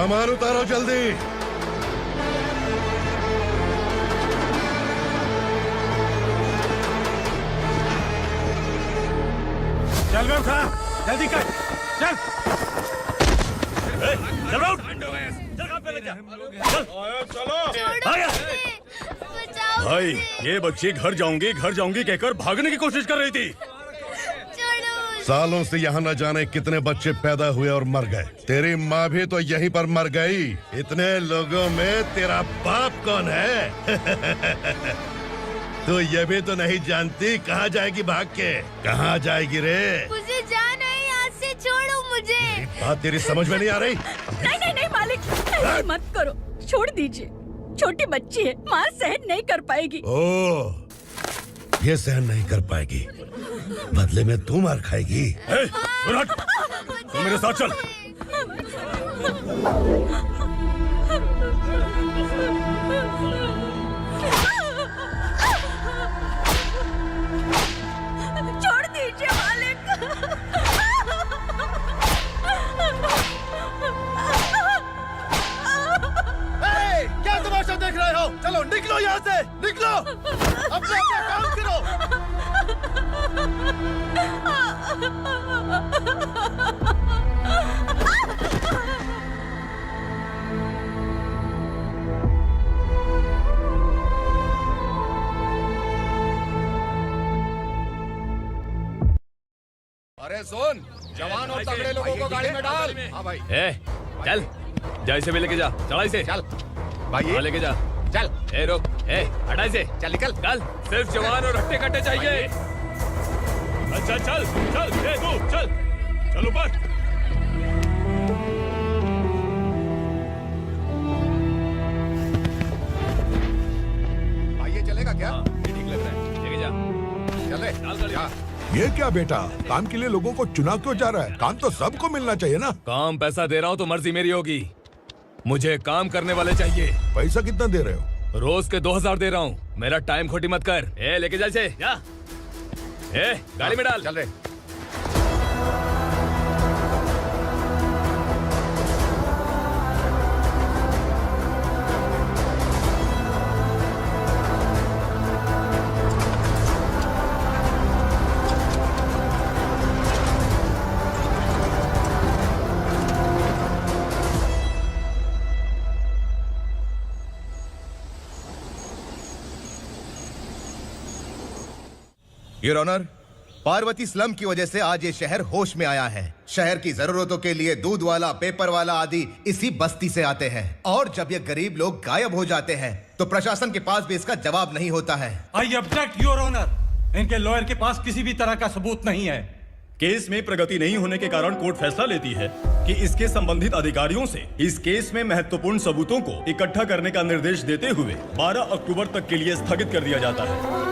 सामान उतारो जल्दी। चल बे उठा, जल्दी कर, चल। चल बे उठ, चल काम पे लग जा, चलो। भाई ये बच्ची घर जाऊंगी कहकर भागने की कोशिश कर रही थी। सालों से यहाँ न जाने कितने बच्चे पैदा हुए और मर गए। तेरी माँ भी तो यहीं पर मर गई। इतने लोगों में तेरा बाप कौन है? तो ये भी तो नहीं जानती कहाँ जाएगी भाग के? कहाँ जाएगी रे? मुझे जाना है, यहाँ से छोड़ो मुझे। बात तेरी समझ में नहीं आ रही? नहीं मालिक, ऐसे मत करो, छोड़ दीजिए। छोटी बच्ची है, माँ सहन नहीं कर पाएगी। ओह, ये सहन नहीं कर पाएगी, बदले में तू मार खाएगी। तू मेरे साथ चल। छोड़ दीजिए मालिक। क्या तमाशा देख रहे हो? चलो निकलो यहाँ से, निकलो। अपना काम करो। अरे सुन, जवान और तगड़े लोगों को गाड़ी में डाल। हाँ भाई। चल, जा इसे भी लेके जा, चला इसे। चल भाई, लेके जा। चल। रुक, हटा इसे। चल निकल। चल, सिर्फ जवान और हट्टे कट्टे चाहिए। अच्छा चल, तू चल ऊपर। भाई ये चलेगा क्या? ये ठीक लग रहा है, लेके जा। चले। डाल गाड़ी में। ये क्या बेटा, काम के लिए लोगों को चुना क्यों जा रहा है? काम तो सबको मिलना चाहिए ना। काम पैसा दे रहा हूँ तो मर्जी मेरी होगी। मुझे काम करने वाले चाहिए। पैसा कितना दे रहे हो? रोज के 2000 दे रहा हूँ। मेरा टाइम खोटी मत कर। लेके जा इसे, जा। गाड़ी में डाल। चल रे। योर ऑनर, पार्वती स्लम की वजह से आज ये शहर होश में आया है। शहर की जरूरतों के लिए दूध वाला, पेपर वाला आदि इसी बस्ती से आते हैं। और जब ये गरीब लोग गायब हो जाते हैं तो प्रशासन के पास भी इसका जवाब नहीं होता है। आई ऑब्जेक्ट योर ऑनर, इनके लॉयर के पास किसी भी तरह का सबूत नहीं है। केस में प्रगति नहीं होने के कारण कोर्ट फैसला लेती है कि इसके संबंधित अधिकारियों से इस केस में महत्वपूर्ण सबूतों को इकट्ठा करने का निर्देश देते हुए 12 अक्टूबर तक के लिए स्थगित कर दिया जाता है।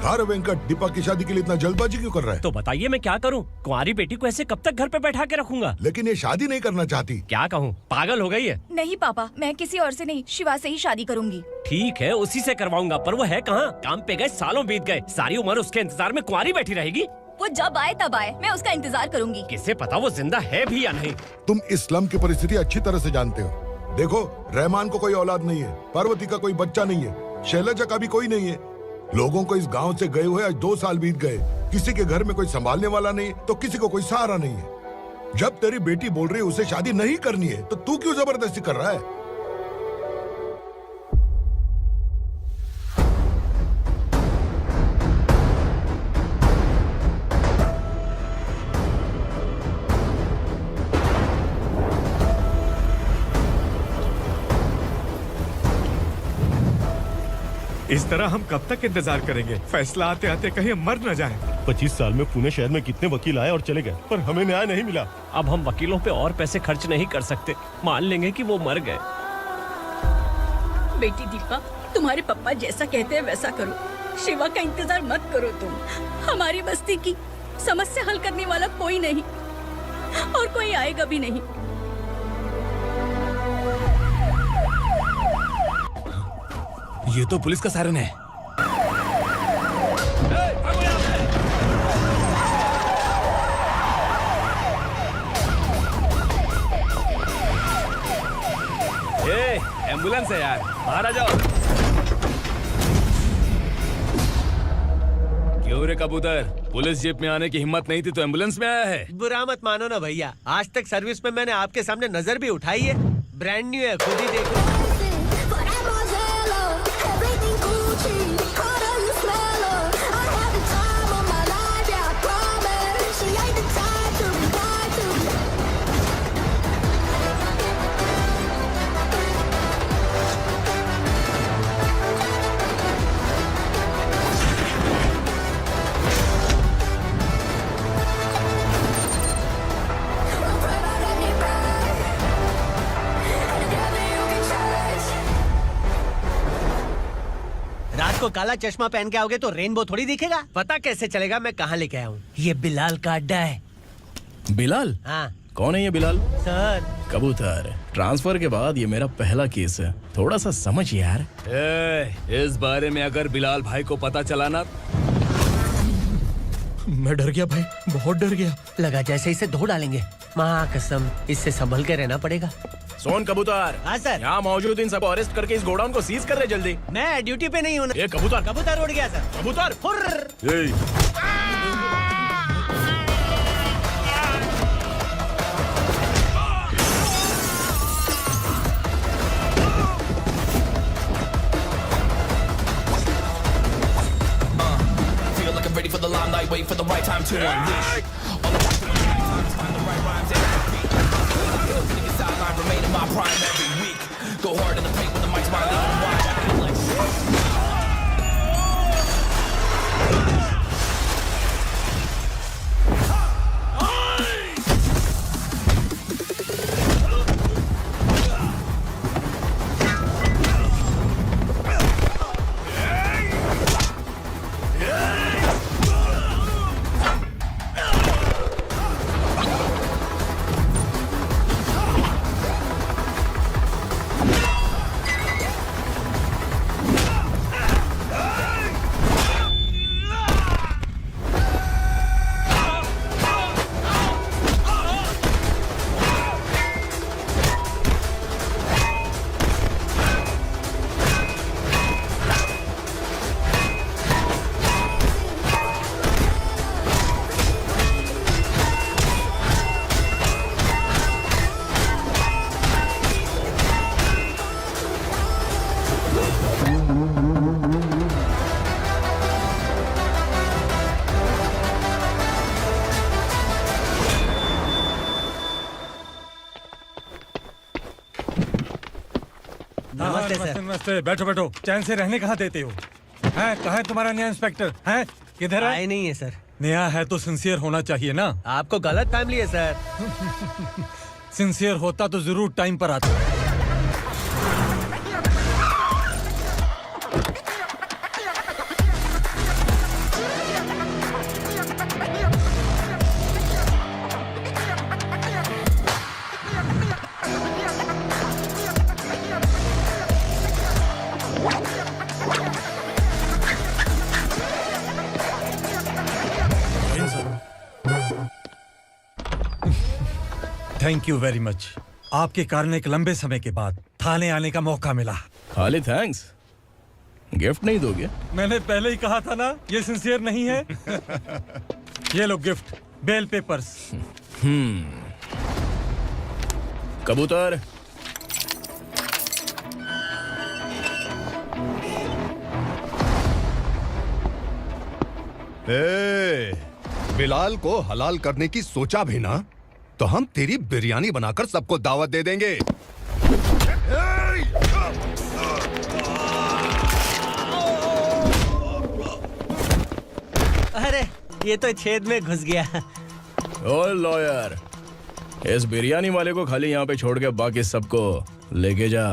अरे वेंकट, दीपा की शादी के लिए इतना जल्दबाजी क्यों कर रहा है? तो बताइए मैं क्या करूं? कुंवारी बेटी को ऐसे कब तक घर पे बैठा के रखूंगा? लेकिन ये शादी नहीं करना चाहती। क्या कहूं, पागल हो गई है। नहीं पापा, मैं किसी और से नहीं, शिवा से ही शादी करूंगी। ठीक है, उसी से करवाऊंगा, पर वो है कहाँ? काम पे गए, सालों बीत गए, सारी उम्र उसके इंतजार में कुंवारी बैठी रहेगी। वो जब आए तब आए, मैं उसका इंतजार करूंगी। किसे पता वो जिंदा है भी या नहीं। तुम इस्लाम की परिस्थिति अच्छी तरह से जानते हो। देखो, रहमान को कोई औलाद नहीं है, पार्वती का कोई बच्चा नहीं है, शैलजा का भी कोई नहीं है। लोगों को इस गांव से गए हुए आज 2 साल बीत गए। किसी के घर में कोई संभालने वाला नहीं, तो किसी को कोई सहारा नहीं है। जब तेरी बेटी बोल रही है उसे शादी नहीं करनी है, तो तू क्यों जबरदस्ती कर रहा है? इस तरह हम कब तक इंतजार करेंगे? फैसला आते आते कहीं मर न जाए। 25 साल में पुणे शहर में कितने वकील आए और चले गए, पर हमें न्याय नहीं मिला। अब हम वकीलों पे और पैसे खर्च नहीं कर सकते। मान लेंगे कि वो मर गए। बेटी दीपा, तुम्हारे पापा जैसा कहते हैं वैसा करो। शिवा का इंतजार मत करो तुम। हमारी बस्ती की समस्या हल करने वाला कोई नहीं और कोई आएगा भी नहीं। ये तो पुलिस का सायरन है। एम्बुलेंस है यार, बाहर आ जाओ। क्यों रे कबूतर, पुलिस जीप में आने की हिम्मत नहीं थी तो एम्बुलेंस में आया है? बुरा मत मानो ना भैया, आज तक सर्विस में मैंने आपके सामने नजर भी उठाई है। ब्रांड न्यू है, खुद ही देखो। रात को काला चश्मा पहन के आओगे तो रेनबो थोड़ी दिखेगा। पता कैसे चलेगा मैं कहाँ लेके आया हूँ? ये बिलाल का अड्डा है। बिलाल? हाँ कौन है ये बिलाल? सर। कबूतर, ट्रांसफर के बाद ये मेरा पहला केस है, थोड़ा सा समझ यार। इस बारे में अगर बिलाल भाई को पता चला ना। मैं डर गया भाई, बहुत डर गया। लगा जैसे इसे धो डालेंगे। माँ कसम, इससे संभल के रहना पड़ेगा। सोन कबूतर। हाँ सर। यहाँ मौजूद इन सबको अरेस्ट करके इस गोडाउन को सीज कर रहे जल्दी। मैं ड्यूटी पे नहीं हूँ। ये कबूतर। कबूतर उड़ गया सर। कबूतर। Ready for the limelight, wait for the right time to unleash. All I got to do is find the right rhymes and beat. Niggas sideline, remain in my prime every week. Go hard in the paint with the mic's my leading wide. I feel like नमस्ते, बैठो बैठो। चैन से रहने कहाँ देते हो? हैं, कहाँ है तुम्हारा नया इंस्पेक्टर? हैं, किधर है? आए नहीं है सर। नया है तो सिंसियर होना चाहिए ना। आपको गलत फैमिली है सर। सिंसियर होता तो जरूर टाइम पर आता। Thank you very much. आपके कारण एक लंबे समय के बाद थाने आने का मौका मिला। खाली थैंक्स, गिफ्ट नहीं दोगे? मैंने पहले ही कहा था ना, ये सिंसियर नहीं है। ये लो गिफ्ट, बेल पेपर्स। कबूतर, बिलाल को हलाल करने की सोचा भी ना तो हम तेरी बिरयानी बनाकर सबको दावत दे देंगे। अरे ये तो छेद में घुस गया। ओ लॉयर, इस बिरयानी वाले को खाली यहाँ पे छोड़ के बाकी सबको लेके जा।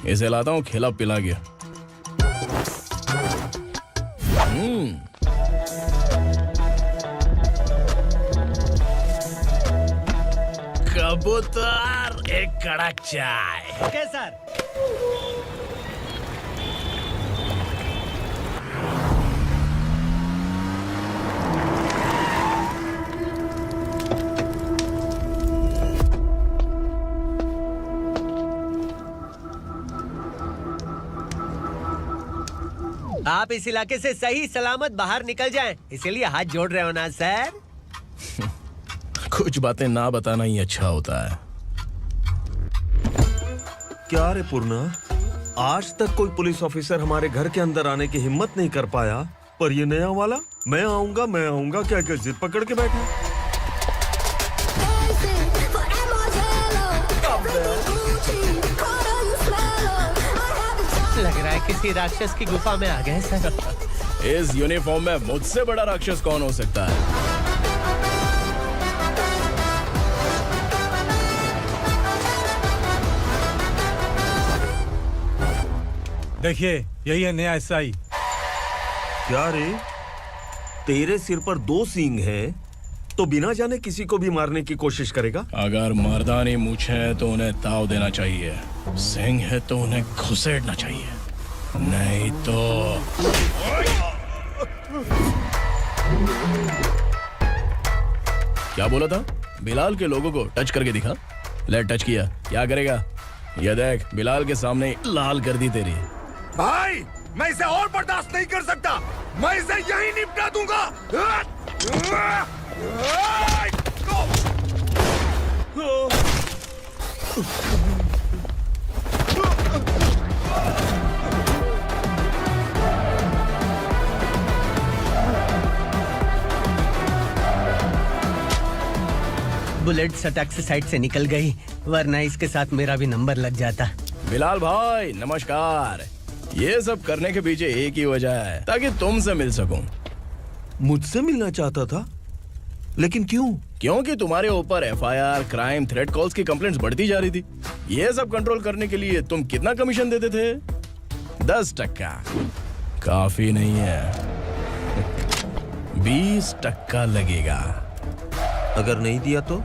इसे लाता हूँ खिला पिला के। कबूतर, एक कड़क चाय। Okay sir. आप इस इलाके से सही सलामत बाहर निकल जाएं, इसीलिए हाथ जोड़ रहे हो ना सर? कुछ बातें ना बताना ही अच्छा होता है। क्या रे पूर्णा, आज तक कोई पुलिस ऑफिसर हमारे घर के अंदर आने की हिम्मत नहीं कर पाया, पर ये नया वाला मैं आऊंगा क्या क्या जिद पकड़ के बैठा। लग रहा है किसी राक्षस की गुफा में आ गए सर। इस यूनिफॉर्म में मुझसे बड़ा राक्षस कौन हो सकता है? देखिए, यही है नया एसआई। क्या रे, तेरे सिर पर 2 सींग हैं, तो बिना जाने किसी को भी मारने की कोशिश करेगा? अगर मर्दानी मूछ है तो उन्हें ताव देना चाहिए, सिंह है तो उन्हें घुसेड़ना चाहिए, नहीं तो। क्या बोला था? बिलाल के लोगों को टच करके दिखा। ले टच किया, क्या करेगा? ये देख, बिलाल के सामने लाल कर दी तेरी। भाई, मैं इसे और बर्दाश्त नहीं कर सकता। मैं इसे यहीं निपटा दूंगा। बुलेट सटक से साइड से निकल गई, वरना इसके साथ मेरा भी नंबर लग जाता। बिलाल भाई नमस्कार। ये सब करने के पीछे एक ही वजह है, ताकि तुमसे मिल सकूं। मुझसे मिलना चाहता था, लेकिन क्यों? क्योंकि तुम्हारे ऊपर एफआईआर, क्राइम, थ्रेट कॉल्स की कंप्लेंट्स बढ़ती जा रही थी। ये सब कंट्रोल करने के लिए तुम कितना कमीशन देते थे? 10%। काफी नहीं है, 20% लगेगा। अगर नहीं दिया तो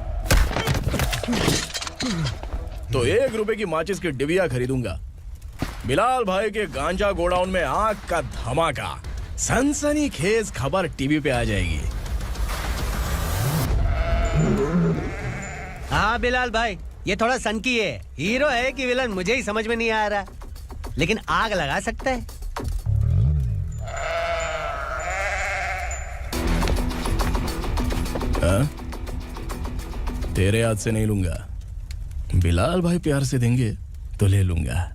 1 रुपए की माचिस की डिबिया खरीदूंगा। बिलाल भाई के गांजा गोडाउन में आग का धमाका, सनसनीखेज खबर टीवी पे आ जाएगी। हाँ बिलाल भाई, ये थोड़ा सनकी है। हीरो है कि विलन मुझे ही समझ में नहीं आ रहा, लेकिन आग लगा सकता है। तेरे हाथ से नहीं लूंगा, बिलाल भाई प्यार से देंगे तो ले लूंगा।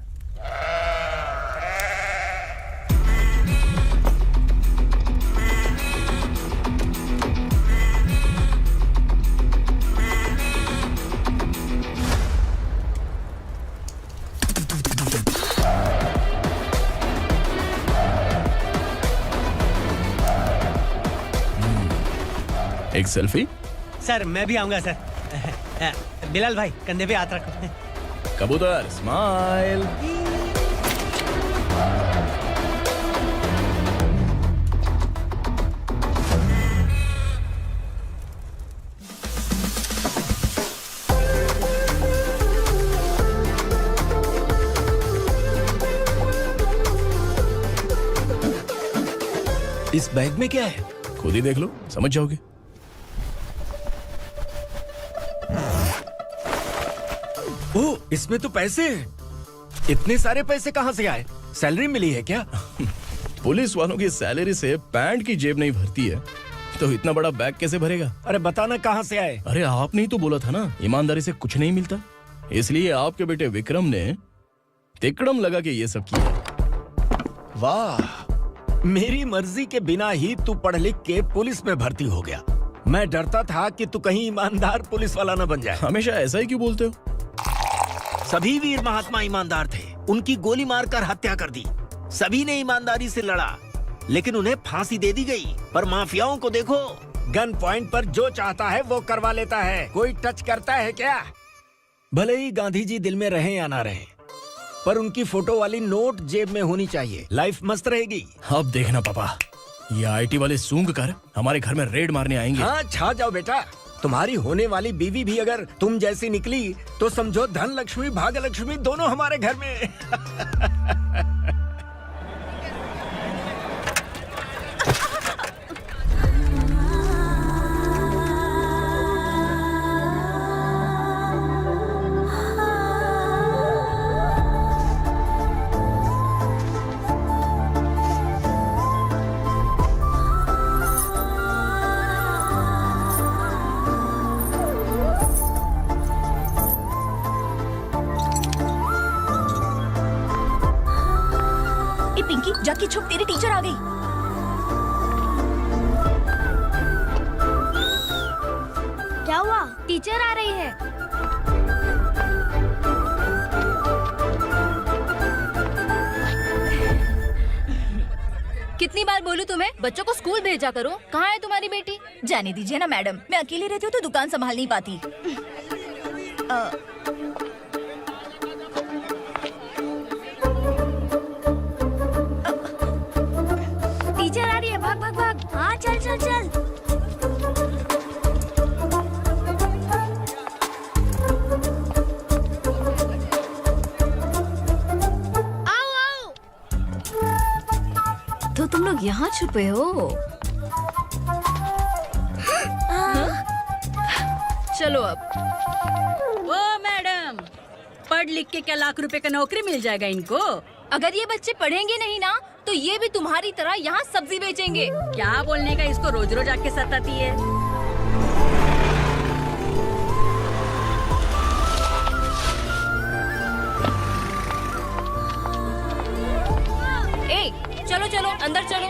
एक सेल्फी? सर मैं भी आऊंगा सर। बिलाल भाई कंधे पे हाथ रखो। कबूतर स्माइल। इस बैग में क्या है? खुद ही देख लो, समझ जाओगे। ओह, इसमें तो पैसे हैं। इतने सारे पैसे कहाँ से आए? सैलरी मिली है क्या? पुलिस वालों की सैलरी से पैंट की जेब नहीं भरती है, तो इतना बड़ा बैग कैसे भरेगा? अरे बताना कहाँ से आए? अरे आपने ही तो बोला था ना, ईमानदारी से कुछ नहीं मिलता। इसलिए आपके बेटे विक्रम ने तिकड़म लगा के ये सब किया। वाह, मेरी मर्जी के बिना ही तू पढ़ लिख के पुलिस में भर्ती हो गया। मैं डरता था कि तू कहीं ईमानदार पुलिस वाला न बन जाए। हमेशा ऐसा ही क्यों बोलते हो? सभी वीर महात्मा ईमानदार थे, उनकी गोली मारकर हत्या कर दी। सभी ने ईमानदारी से लड़ा, लेकिन उन्हें फांसी दे दी गई। पर माफियाओं को देखो, गन पॉइंट पर जो चाहता है वो करवा लेता है। कोई टच करता है क्या? भले ही गांधी जी दिल में रहे या ना रहे, पर उनकी फोटो वाली नोट जेब में होनी चाहिए। लाइफ मस्त रहेगी। अब देखना पापा, ये आईटी वाले सूंघ कर हमारे घर में रेड मारने आएंगे। हाँ, छा जाओ बेटा। तुम्हारी होने वाली बीवी भी अगर तुम जैसी निकली तो समझो धन लक्ष्मी भाग्य लक्ष्मी दोनों हमारे घर में। की छुप, तेरी टीचर आ गई। क्या हुआ? टीचर आ रही है। कितनी बार बोलूं तुम्हें, बच्चों को स्कूल भेजा करो। कहाँ है तुम्हारी बेटी? जाने दीजिए ना मैडम, मैं अकेली रहती हूँ तो दुकान संभाल नहीं पाती। टीचर आ रही है, भाग भाग भाग। हाँ चल चल चल। तो तुम लोग यहाँ छुपे हो? चलो अब। ओ मैडम, पढ़ लिख के क्या लाख रुपए का नौकरी मिल जाएगा इनको? अगर ये बच्चे पढ़ेंगे नहीं ना तो ये भी तुम्हारी तरह यहाँ सब्जी बेचेंगे। क्या बोलने का, इसको रोज रोज आके सताती है। चलो चलो अंदर चलो।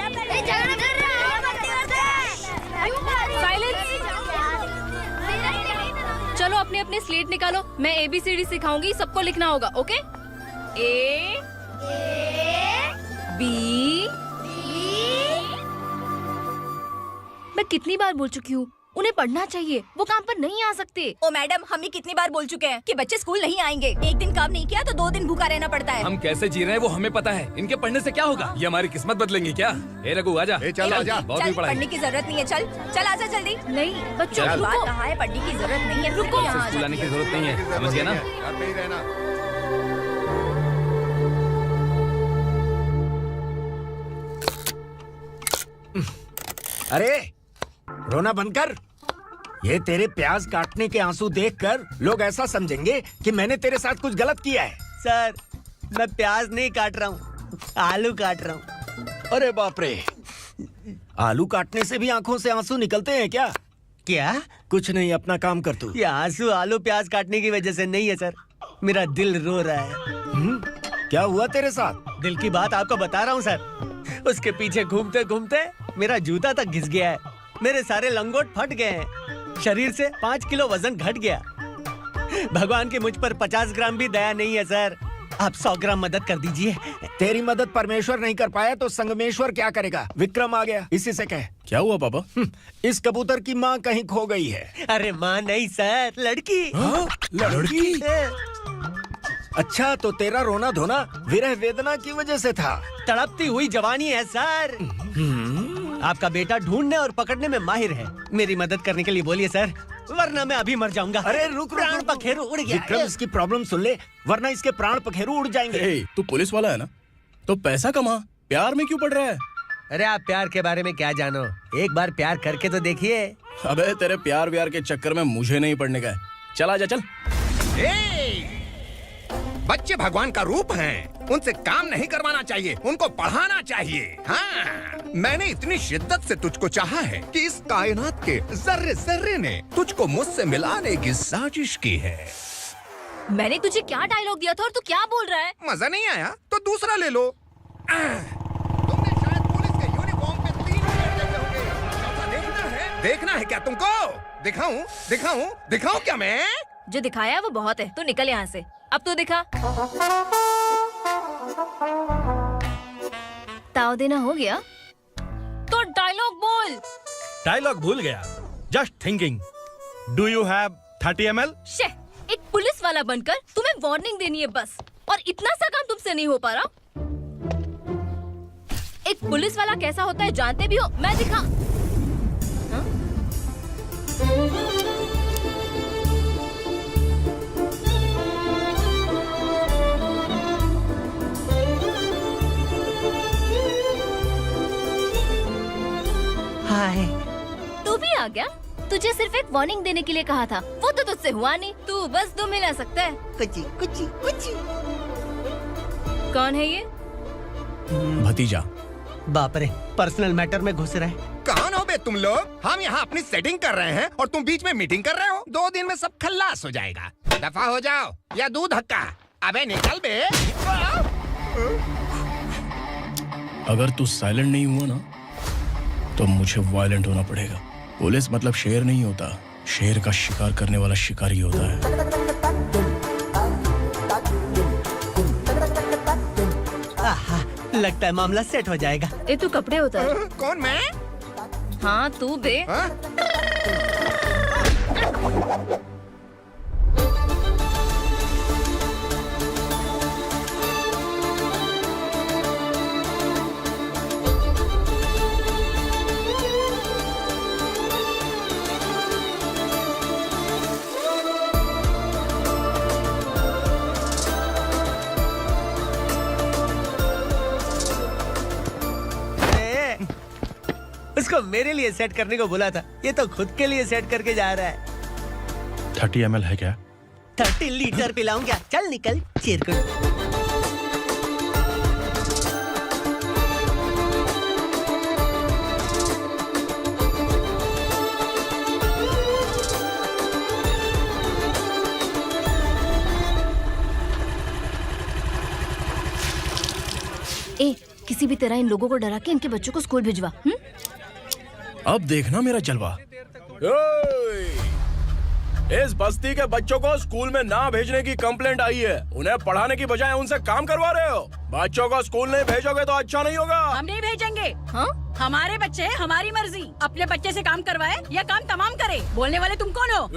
चलो अपने अपने स्लेट निकालो, मैं ABCD सिखाऊंगी, सबको लिखना होगा। ओके? A B। मैं कितनी बार बोल चुकी हूँ उन्हें पढ़ना चाहिए, वो काम पर नहीं आ सकते। ओ मैडम, हम भी कितनी बार बोल चुके हैं कि बच्चे स्कूल नहीं आएंगे। एक दिन काम नहीं किया तो 2 दिन भूखा रहना पड़ता है। हम कैसे जी रहे हैं वो हमें पता है, इनके पढ़ने से क्या होगा? ये हमारी किस्मत बदलेंगे क्या? ए रघु आजा। चल आजा। बहुत भी पढ़ाई। पढ़ने की जरूरत नहीं है, चल चल आजा जल्दी। नहीं बच्चों की बात कहाँ है, पढ़ने की जरूरत नहीं है। रुको, स्कूल आने की जरूरत नहीं है, समझ गया ना? घर पे ही रहना। अरे रोना बंद कर। ये तेरे प्याज काटने के आंसू देखकर लोग ऐसा समझेंगे कि मैंने तेरे साथ कुछ गलत किया है। सर, मैं प्याज नहीं काट रहा हूँ, आलू काट रहा हूँ। अरे बाप रे, आलू काटने से भी आंखों से आंसू निकलते हैं क्या? क्या? कुछ नहीं, अपना काम कर तू। ये आंसू आलू प्याज काटने की वजह से नहीं है सर, मेरा दिल रो रहा है। क्या हुआ तेरे साथ? दिल की बात आपको बता रहा हूँ सर। उसके पीछे घूमते घूमते मेरा जूता तक घिस गया है, मेरे सारे लंगोट फट गए हैं, शरीर से 5 किलो वजन घट गया। भगवान की मुझ पर 50 ग्राम भी दया नहीं है सर, आप 100 ग्राम मदद कर दीजिए। तेरी मदद परमेश्वर नहीं कर पाया तो संगमेश्वर क्या करेगा? विक्रम आ गया, इसी से कह। क्या हुआ पापा? इस कबूतर की माँ कहीं खो गई है। अरे माँ नहीं सर, लड़की। लड़की? अच्छा, तो तेरा रोना धोना विरह वेदना की वजह से था। तड़पती हुई जवानी है सर। आपका बेटा ढूंढने और पकड़ने में माहिर है, मेरी मदद करने के लिए बोलिए सर, वरना मैं अभी मर जाऊंगा। अरे रुक, प्राण पखेरु उड़ गया। विक्रम, इसकी प्रॉब्लम सुन ले, वरना इसके प्राण पखेरु उड़ जाएंगे। तू पुलिस वाला है ना, तो पैसा कमा, प्यार में क्यों पड़ रहा है? अरे आप प्यार के बारे में क्या जानो, एक बार प्यार करके तो देखिए। अबे तेरे प्यार व्यार के चक्कर में मुझे नहीं पड़ने का है। चल आजा चल। बच्चे भगवान का रूप हैं, उनसे काम नहीं करवाना चाहिए, उनको पढ़ाना चाहिए। हाँ, मैंने इतनी शिद्दत से तुझको चाहा है कि इस कायनात के जर्रे जर्रे ने तुझको मुझसे मिलाने की साजिश की है। मैंने तुझे क्या डायलॉग दिया था और तू क्या बोल रहा है? मजा नहीं आया तो दूसरा ले लो। तुमने शायद पुलिस के यूनिफॉर्म पे 3 शेर देखे होंगे। चौथा देखना है क्या तुमको? दिखाऊं दिखाऊं दिखाऊं क्या मैं? जो दिखाया है वो बहुत है, तू निकल यहाँ से। अब तू दिखा। ताव देना हो गया तो डायलॉग बोल। डायलॉग भूल गया। Just thinking, do you have 30 ml? शे, एक पुलिस वाला बनकर तुम्हें वार्निंग देनी है बस, और इतना सा काम तुमसे नहीं हो पा रहा। एक पुलिस वाला कैसा होता है जानते भी हो? मैं दिखा। हाँ? हाय, तू भी आ गया? तुझे सिर्फ एक वार्निंग देने के लिए कहा था, वो तो तुझसे हुआ नहीं। तू बस 2 मिला सकता है। कुची कुची कुची। कौन है ये? भतीजा। बाप रे, पर्सनल मैटर में घुस रहे। कौन हो बे तुम लोग? हम यहाँ अपनी सेटिंग कर रहे हैं और तुम बीच में मीटिंग कर रहे हो। 2 दिन में सब खल्लास हो जाएगा। दफा हो जाओ या दूध हक्का। अबे निकल बे। अगर तू साइलेंट नहीं हुआ ना तो मुझे वायलेंट होना पड़ेगा। पुलिस मतलब शेर नहीं होता, शेर का शिकार करने वाला शिकारी होता है। लगता है मामला सेट हो जाएगा। ए तू कपड़े उतार। कौन मैं? हाँ तू बे। उसको मेरे लिए सेट करने को बोला था, ये तो खुद के लिए सेट करके जा रहा है। 30 ml है क्या? 30 लीटर पिलाऊं क्या? चल निकल चिरकुट। ए किसी भी तरह इन लोगों को डरा के इनके बच्चों को स्कूल भिजवा। अब देखना मेरा जलवा। इस बस्ती के बच्चों को स्कूल में ना भेजने की कंप्लेंट आई है। उन्हें पढ़ाने की बजाय उनसे काम करवा रहे हो। बच्चों को स्कूल नहीं भेजोगे तो अच्छा नहीं होगा। हम नहीं भेजेंगे। हाँ? हमारे बच्चे हमारी मर्जी। अपने बच्चे से काम करवाए या काम तमाम करे। बोलने वाले तुम कौन हो?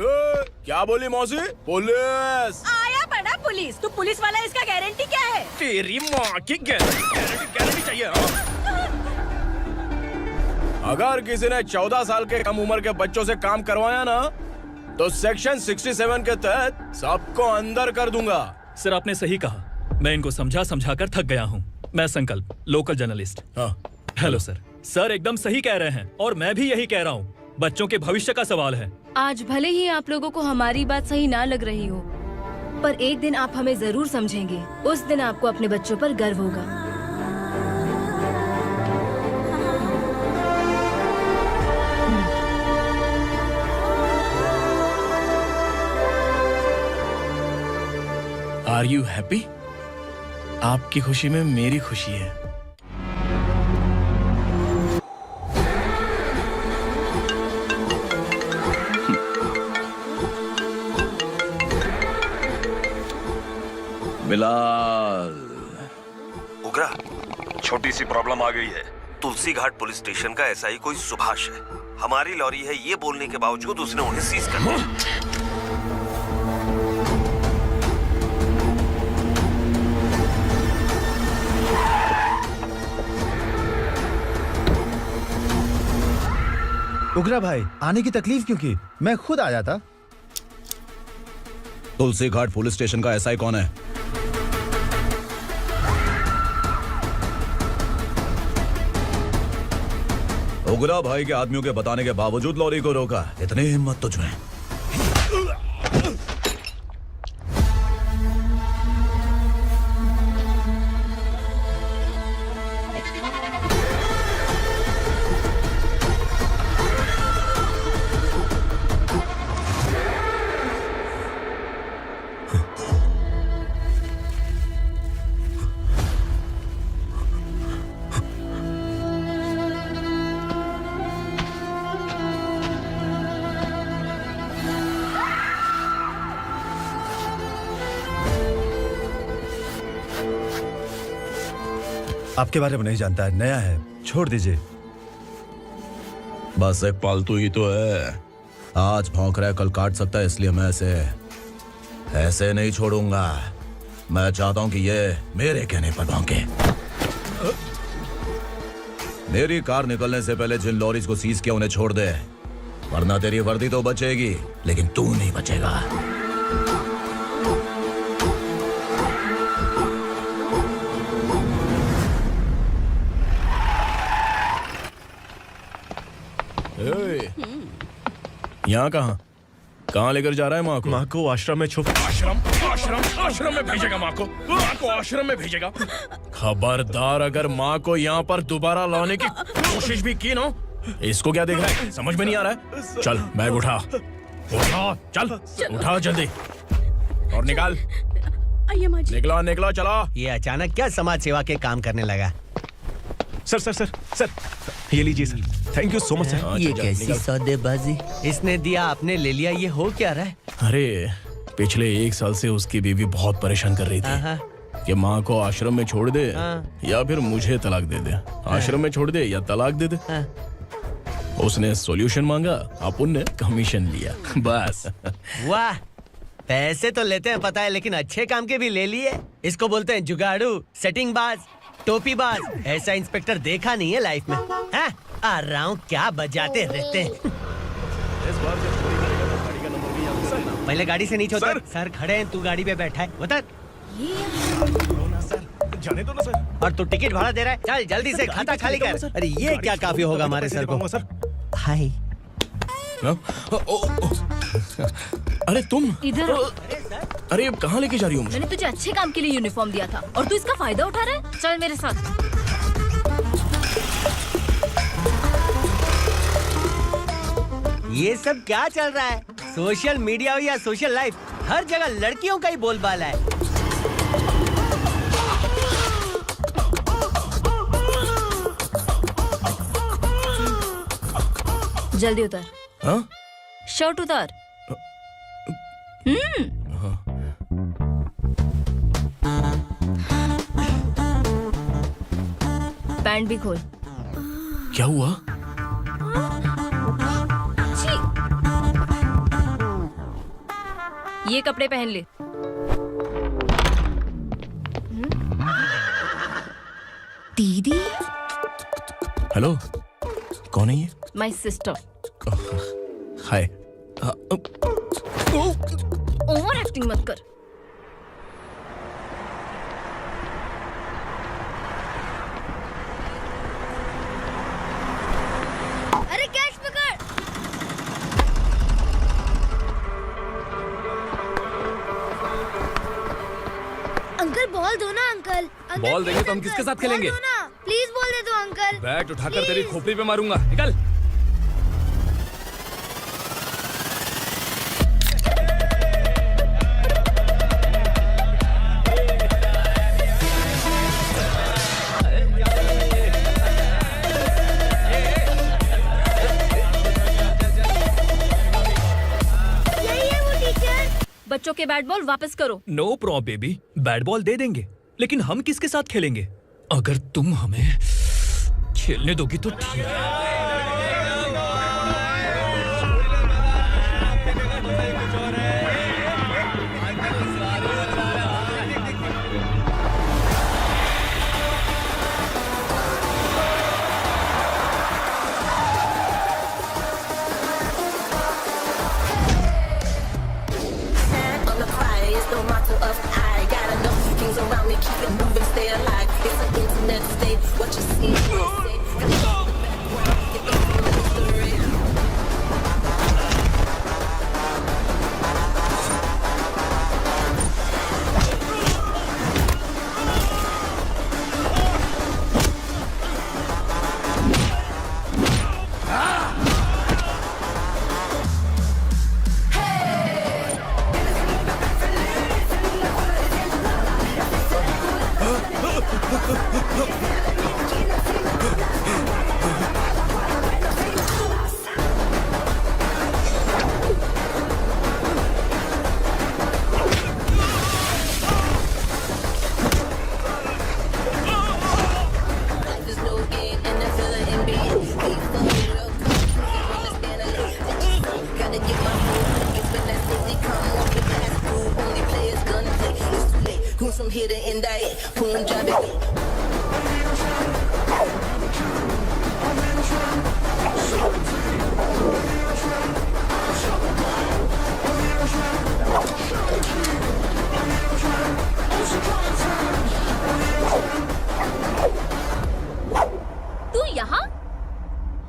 क्या बोली मौसी? पुलिस आया पड़ा पुलिस। तू पुलिस वाला, इसका गारंटी क्या है? तेरी माँ की गारंटी चाहिए। अगर किसी ने 14 साल के कम उम्र के बच्चों से काम करवाया ना तो सेक्शन 67 के तहत सबको अंदर कर दूंगा। सर आपने सही कहा। मैं इनको समझा कर थक गया हूँ। मैं संकल्प, local journalist. Hello sir. Sir एकदम सही कह रहे हैं और मैं भी यही कह रहा हूँ। बच्चों के भविष्य का सवाल है। आज भले ही आप लोगों को हमारी बात सही ना लग रही हो, पर एक दिन आप हमें जरूर समझेंगे। उस दिन आपको अपने बच्चों पर गर्व होगा। Are you happy? आपकी खुशी में मेरी खुशी है। बिलाल। उगरा, छोटी सी प्रॉब्लम आ गई है। तुलसी घाट पुलिस स्टेशन का एसआई कोई सुभाष है। हमारी लॉरी है ये बोलने के बावजूद उसने उन्हें सीज कर दिया। उगरा भाई, आने की तकलीफ क्यों की? मैं खुद आ जाता। तुलसी घाट पुलिस स्टेशन का एसआई कौन है? उगरा भाई के आदमियों के बताने के बावजूद लॉरी को रोका। इतनी हिम्मत तुझमें? आपके बारे में नहीं जानता है, नया है, छोड़ दीजिए। बस एक पालतू ही तो है। आज भौंक रहा है, कल काट सकता है, इसलिए मैं ऐसे नहीं छोड़ूंगा। मैं चाहता हूं कि ये मेरे कहने पर भौंके। मेरी कार निकलने से पहले जिन लॉरीज को सीज किया उन्हें छोड़ दे, वरना तेरी वर्दी तो बचेगी लेकिन तू नहीं बचेगा। यहाँ कहाँ लेकर जा रहा है माँ को? माँ को आश्रम में छुप। आश्रम में भेजेगा माँ को। माँ को आश्रम में भेजेगा। खबरदार, अगर माँ को यहाँ पर दोबारा लाने की कोशिश भी की ना, इसको क्या देख रहा है? समझ में नहीं आ रहा है? चल बैग उठा, चल उठा जल्दी और निकाल। आइए माँ जी। निकला चला। ये अचानक क्या समाज सेवा के काम करने लगा? सर सर सर सर ये लीजिए sir, thank you so much sir. ये कैसी सौदेबाजी? इसने दिया आपने ले लिया, ये हो क्या रहा है? अरे पिछले 1 साल से उसकी बीवी बहुत परेशान कर रही थी कि माँ को आश्रम में छोड़ दे या फिर मुझे तलाक दे दे, आश्रम में छोड़ दे या तलाक दे दे। उसने सॉल्यूशन मांगा, अपन ने कमीशन लिया, बस। वाह, पैसे तो लेते हैं पता है, लेकिन अच्छे काम के भी ले लिए। इसको बोलते हैं जुगाड़ू, सेटिंग बाज, टोपी बाज। ऐसा इंस्पेक्टर देखा नहीं है लाइफ में। हाँ? आ रहा हूँ, क्या बजाते रहते हैं। पहले गाड़ी से नीचे उतर। सर खड़े हैं, तू गाड़ी पे बैठा है, उतर। जाने दो ना सर। और तू टिकट भाड़ा दे रहा है, चल जल्दी से खाता खाली कर। अरे ये क्या काफी होगा हमारे सर को। हाय। अरे तुम इधर। अरे कहाँ लेके जा रही हो मुझे? मैंने तुझे अच्छे काम के लिए यूनिफॉर्म दिया था और तू इसका फायदा उठा रहा है। चल मेरे साथ। ये सब क्या चल रहा है? सोशल मीडिया हो या सोशल लाइफ, हर जगह लड़कियों का ही बोलबाला है। जल्दी उतर। हाँ? शर्ट उतार। पैंट भी खोल। क्या हुआ? छी! ये कपड़े पहन ले। दीदी। हेलो, कौन है ये? My sister. Hi. Over acting मत कर। अरे कैच पकड़। अंकल बॉल दो ना अंकल। बॉल देंगे तो हम किसके साथ खेलेंगे? प्लीज बॉल दे दो अंकल। बैट उठाकर तेरी खोपड़ी पे मारूंगा, निकल। बच्चों के बैट बॉल वापस करो। No problem baby, bat ball दे देंगे, लेकिन हम किसके साथ खेलेंगे? अगर तुम हमें खेलने दोगी तो ठीक है।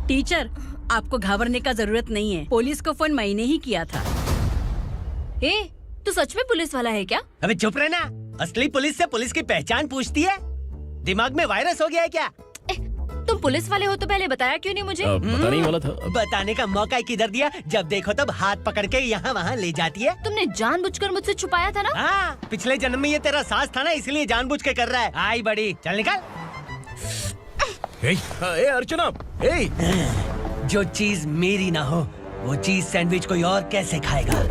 टीचर, आपको घबराने का जरूरत नहीं है। पुलिस को फोन मैंने ही किया था। ए, तू सच में पुलिस वाला है क्या? अबे चुप रहना। असली पुलिस से पुलिस की पहचान पूछती है? दिमाग में वायरस हो गया है क्या? तुम पुलिस वाले हो तो पहले बताया क्यों नहीं मुझे? बताने ही वाला था। बताने का मौका किधर दिया? जब देखो तब हाथ पकड़ के यहाँ वहाँ ले जाती है। तुमने जानबूझकर मुझसे छुपाया था ना? हाँ, पिछले जन्म में ये तेरा सास था ना, इसलिए जानबूझ के कर रहा है। आई बड़ी, चल निकल। ए अर्चना, ए जो चीज मेरी ना हो वो चीज सैंडविच कोई और कैसे खाएगा?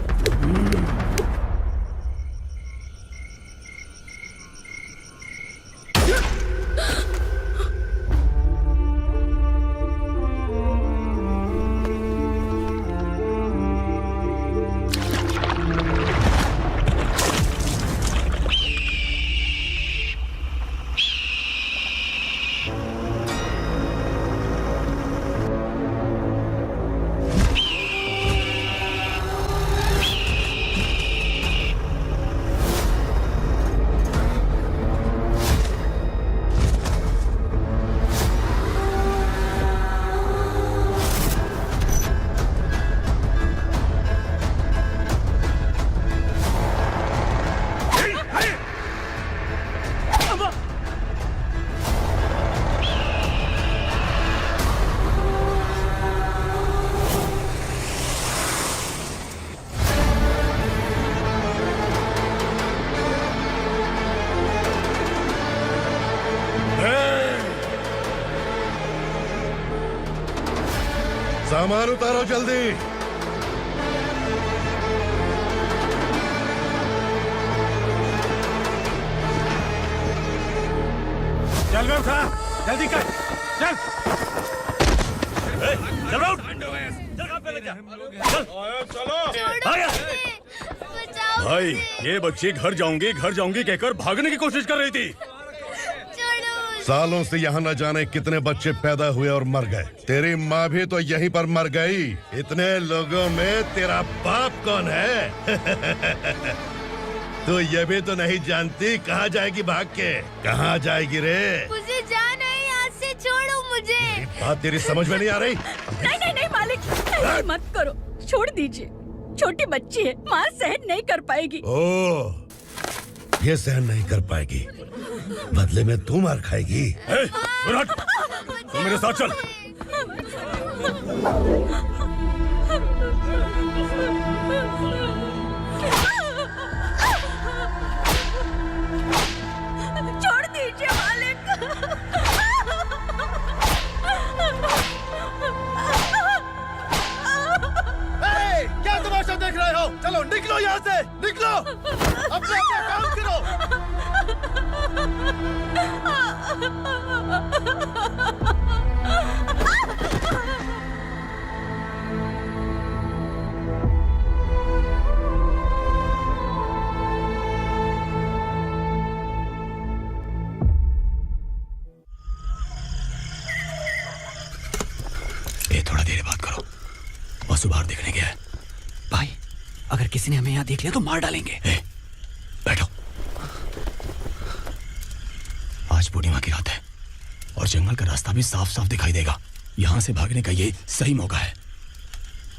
सामान उतारो जल्दी। चल बे उठा, जल्दी कर, चल। चल राउट, चलो। भाई ये बच्ची घर जाऊंगी कहकर भागने की कोशिश कर रही थी। सालों से यहाँ न जाने कितने बच्चे पैदा हुए और मर गए। तेरी माँ भी तो यहीं पर मर गई। इतने लोगों में तेरा बाप कौन है? तो ये भी तो नहीं जानती कहाँ जाएगी भाग के? कहाँ जाएगी रे? मुझे जाना है, यहाँ से छोड़ो मुझे। बात तेरी समझ में नहीं आ रही? नहीं मालिक, ऐसे मत करो, छोड़ दीजिए। छोटी बच्ची है, माँ सहन नहीं कर पाएगी। ओह, ये सहन नहीं कर पाएगी, बदले में तू मार खाएगी। विराट, तू मेरे साथ चल। छोड़ दीजिए मालिक। क्या तमाशा देख रहे हो? चलो निकलो यहाँ से, निकलो। अपना काम करो। ये थोड़ा देर बात करो, बसु बाहर देखने गया है। भाई, अगर किसी ने हमें यहाँ देख लिया तो मार डालेंगे। बैठो। आज पूर्णिमा की रात है और जंगल का रास्ता भी साफ साफ दिखाई देगा। यहाँ से भागने का ये सही मौका है।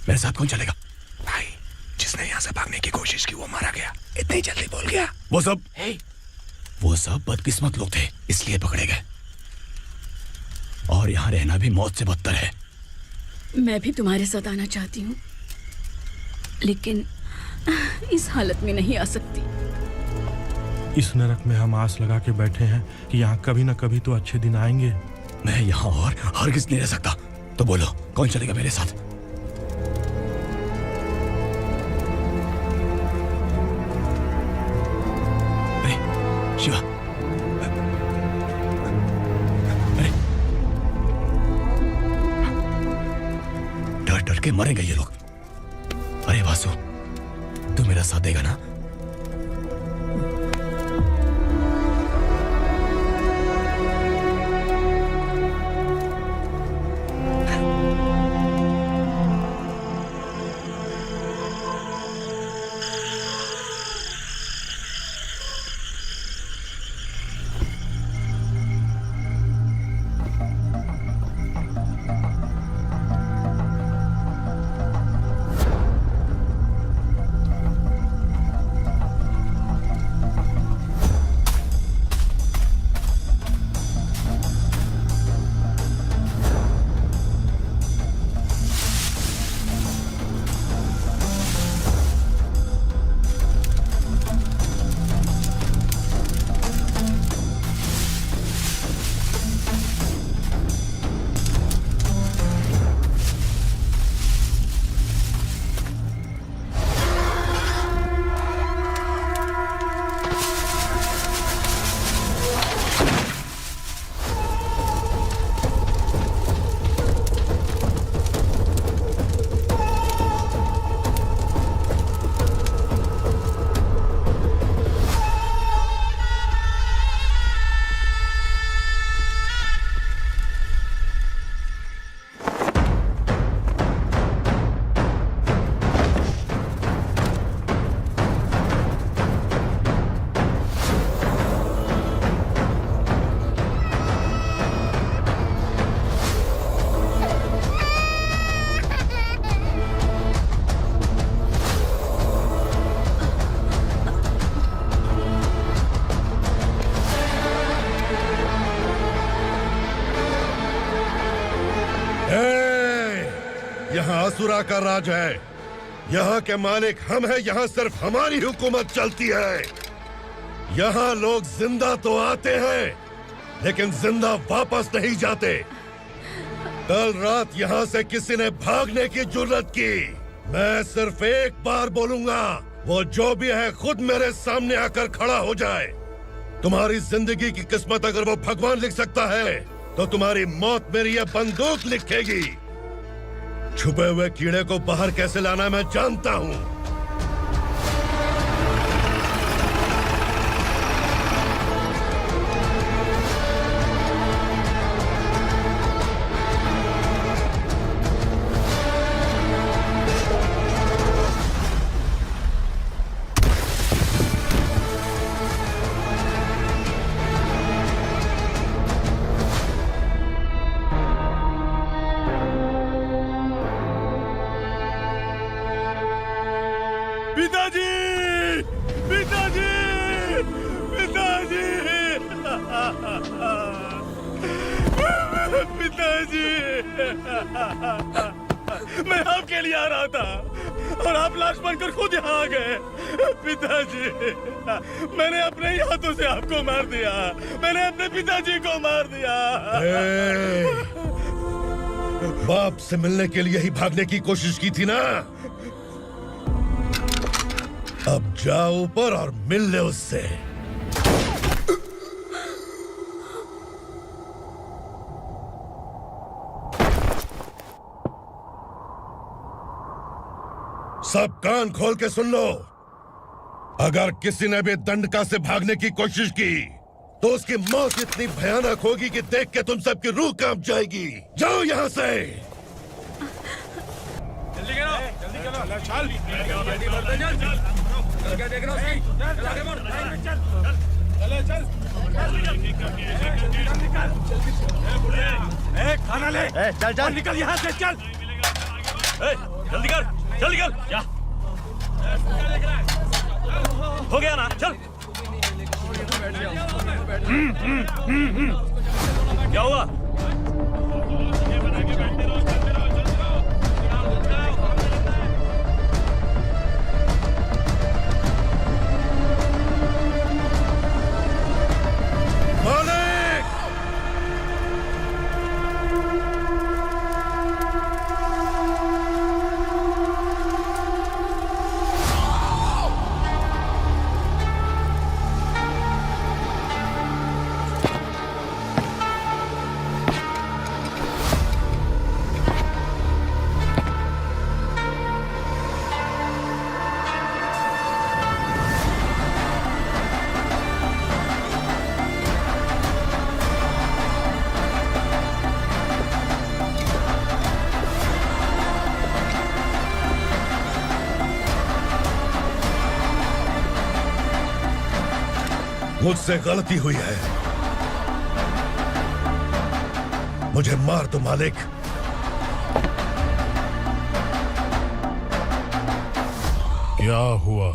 मेरे साथ कौन चलेगा? भाई, जिसने यहाँ से भागने की कोशिश की वो मारा गया। इतनी जल्दी बोल गया। वो सब बदकिस्मत लोग थे, इसलिए पकड़े गए। और यहाँ रहना भी मौत से बदतर है। मैं भी तुम्हारे साथ आना चाहती हूँ, लेकिन इस हालत में नहीं आ सकती। इस नरक में हम आस लगा के बैठे हैं कि यहाँ कभी न कभी तो अच्छे दिन आएंगे। मैं यहाँ और हरगिज़ नहीं रह सकता। तो बोलो, कौन चलेगा मेरे साथ? अरे शिवा, अरे डर डर के मरेंगे ये लोग। अरे वासु, तू मेरा साथ देगा ना? असुरा का राज है। यहाँ के मालिक हम हैं, यहाँ सिर्फ हमारी हुकूमत चलती है। यहाँ लोग जिंदा तो आते हैं लेकिन जिंदा वापस नहीं जाते। कल रात यहाँ से किसी ने भागने की जुर्रत की, मैं सिर्फ एक बार बोलूंगा, वो जो भी है खुद मेरे सामने आकर खड़ा हो जाए। तुम्हारी जिंदगी की किस्मत अगर वो भगवान लिख सकता है तो तुम्हारी मौत मेरी ये बंदूक लिखेगी। छुपे हुए कीड़े को बाहर कैसे लाना मैं जानता हूँ। पिताजी, पिताजी, पिताजी, पिताजी, मैं आपके लिए आ रहा था और आप लाश बनकर खुद यहाँ आ गए। पिताजी, मैंने अपने ही हाथों से आपको मार दिया, मैंने अपने पिताजी को मार दिया। बाप से मिलने के लिए ही भागने की कोशिश की थी ना, अब जाओ ऊपर और मिल ले उससे। सब कान खोल के सुन लो, अगर किसी ने भी दंडका से भागने की कोशिश की तो उसकी मौत इतनी भयानक होगी कि देख के तुम सबकी रूह कांप जाएगी। जाओ यहाँ से। जल्दी करो, जल्दी करो, चल, जल्दी बढ़ते चल। क्या देख रहा है? चल आगे बढ़, चल, चल, चल, खाना ले, चल चल, निकल यहाँ से, चल, जल्दी कर, जल्दी कर, क्या हो गया ना, चल। क्या हुआ? मुझसे गलती हुई है, मुझे मार दो मालिक। क्या हुआ?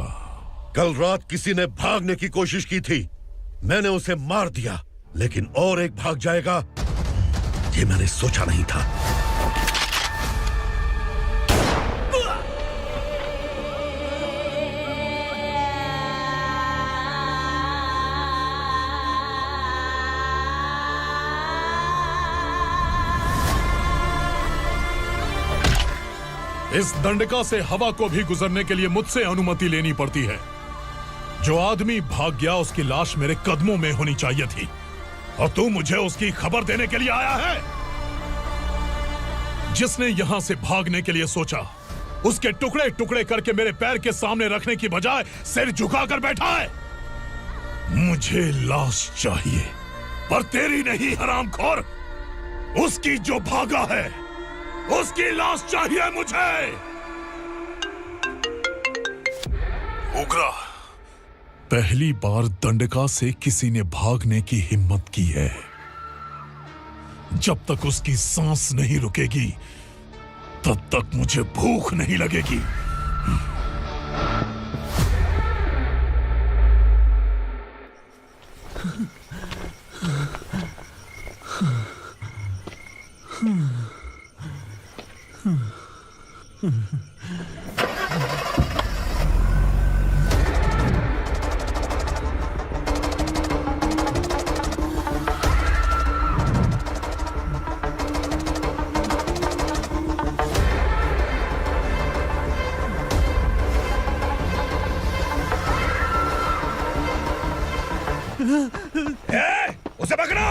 कल रात किसी ने भागने की कोशिश की थी, मैंने उसे मार दिया, लेकिन और एक भाग जाएगा ये मैंने सोचा नहीं था। इस दंडका से हवा को भी गुजरने के लिए मुझसे अनुमति लेनी पड़ती है। जो आदमी भाग गया उसकी लाश मेरे कदमों में होनी चाहिए थी, और तू मुझे उसकी खबर देने के लिए आया है। जिसने यहां से भागने के लिए सोचा, उसके टुकड़े टुकड़े करके मेरे पैर के सामने रखने की बजाय सिर झुकाकर बैठा है। मुझे लाश चाहिए, पर तेरी नहीं हरामखोर, उसकी जो भागा है उसकी लाश चाहिए मुझे। उग्रा, पहली बार दंडका से किसी ने भागने की हिम्मत की है। जब तक उसकी सांस नहीं रुकेगी तब तक मुझे भूख नहीं लगेगी। उसे पकड़ो।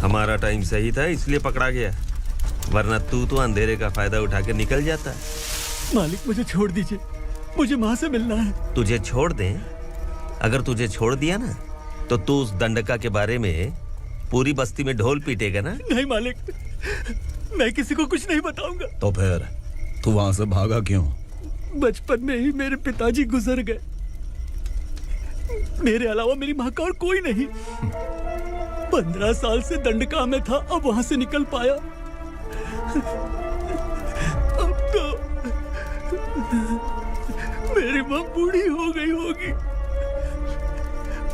हमारा टाइम सही था इसलिए पकड़ा गया, वरना तू तो अंधेरे का फायदा उठा के निकल जाता। मालिक मुझे छोड़ दीजिए, मुझे माँ से मिलना है। तुझे छोड़ दें? अगर तुझे छोड़ दिया ना तो तू उस दंडका के बारे में पूरी बस्ती में ढोल पीटेगा ना। नहीं मालिक, मैं किसी को कुछ नहीं बताऊंगा। तो फिर तू वहां से भागा क्यों? बचपन में ही मेरे पिताजी गुजर गए, मेरे अलावा मेरी माँ का और कोई नहीं। 15 साल से दंडका में था, अब वहां से निकल पाया। अब तो मेरी माँ बूढ़ी हो गई होगी।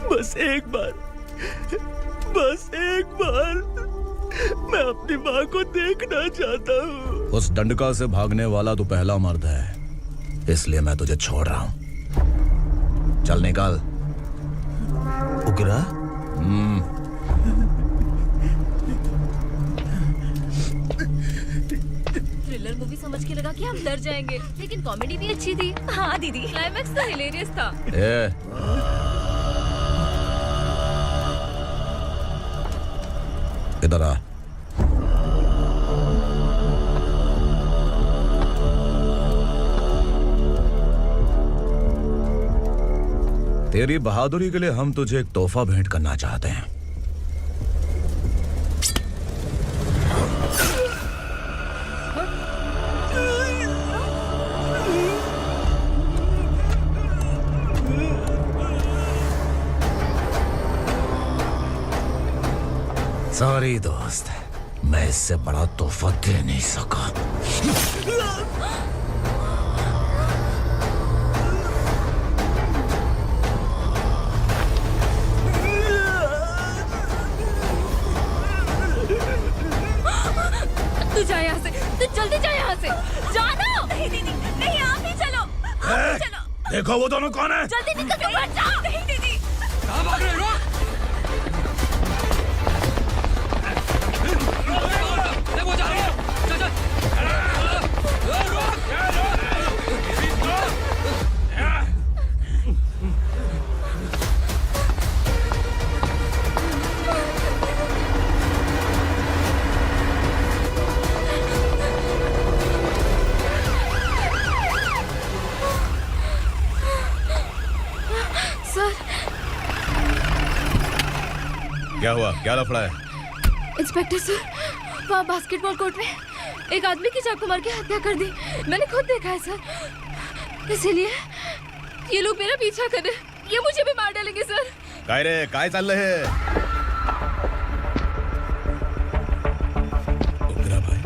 बस एक बार मैं अपनी माँ को देखना चाहता हूँ। उस दंडका से भागने वाला तो पहला मर्द है, इसलिए मैं तुझे छोड़ रहा हूँ। चल निकल। उग्रा? थ्रिलर मूवी समझ के लगा कि हम डर जाएंगे, लेकिन कॉमेडी भी अच्छी थी। हाँ दीदी, क्लाइमैक्स तो हिलेरियस था। इधर आ। तेरी बहादुरी के लिए हम तुझे एक तोहफा भेंट करना चाहते हैं। सॉरी दोस्त, मैं इससे बड़ा तोहफा दे नहीं सका। तू जा यहाँ से, तू जल्दी जा यहाँ से। जाना। नहीं दीदी, नहीं, आप ही चलो, आप ही चलो। देखो वो दोनों कौन है? जल्दी निकल के मत जाओ। नहीं दीदी, कहाँ भाग रहे हो? वो जा रही है। चल चल। सर। क्या हुआ? क्या लफड़ा है? इंस्पेक्टर सर, वहाँ बास्केटबॉल कोर्ट में एक आदमी की चाकू मार के हत्या कर दी। मैंने खुद देखा है सर, इसीलिए ये लोग मेरा पीछा कर रहे हैं। ये मुझे भी मार डालेंगे सर। काय रे, काय चाल रहे हैं? उग्रा भाई।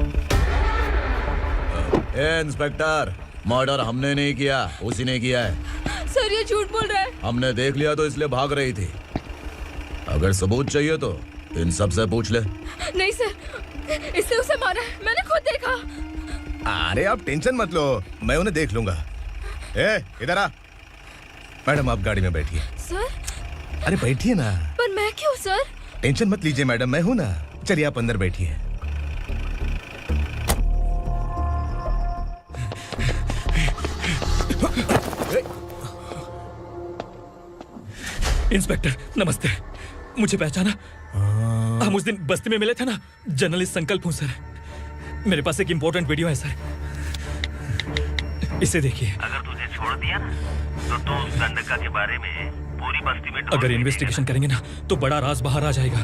ए इंस्पेक्टर, मर्डर हमने नहीं किया, उसी ने किया है। सर ये झूठ बोल रहा है। हमने देख लिया तो इसलिए भाग रही थी। अगर सबूत चाहिए तो इन सब से पूछ ले। नहीं सर, इसने उसे मारा है, मैंने खुद देखा। अरे आप टेंशन मत लो, मैं उन्हें देख लूंगा। ए, इधर आ। मैडम आप गाड़ी में बैठिए। सर? अरे बैठिए ना। पर मैं क्यों सर? टेंशन मत लीजिए मैडम, मैं हूं ना। चलिए आप अंदर बैठिए। इंस्पेक्टर नमस्ते, मुझे पहचाना? हम उस दिन बस्ती में मिले थे ना, जर्नलिस्ट संकल्प हूँ सर। मेरे पास एक इम्पोर्टेंट वीडियो है सर, इसे देखिए। अगर तुझे छोड़ दिया ना तो तू उस दंडका के बारे में पूरी बस्ती में अगर इन्वेस्टिगेशन करेंगे ना तो बड़ा राज बाहर आ जाएगा।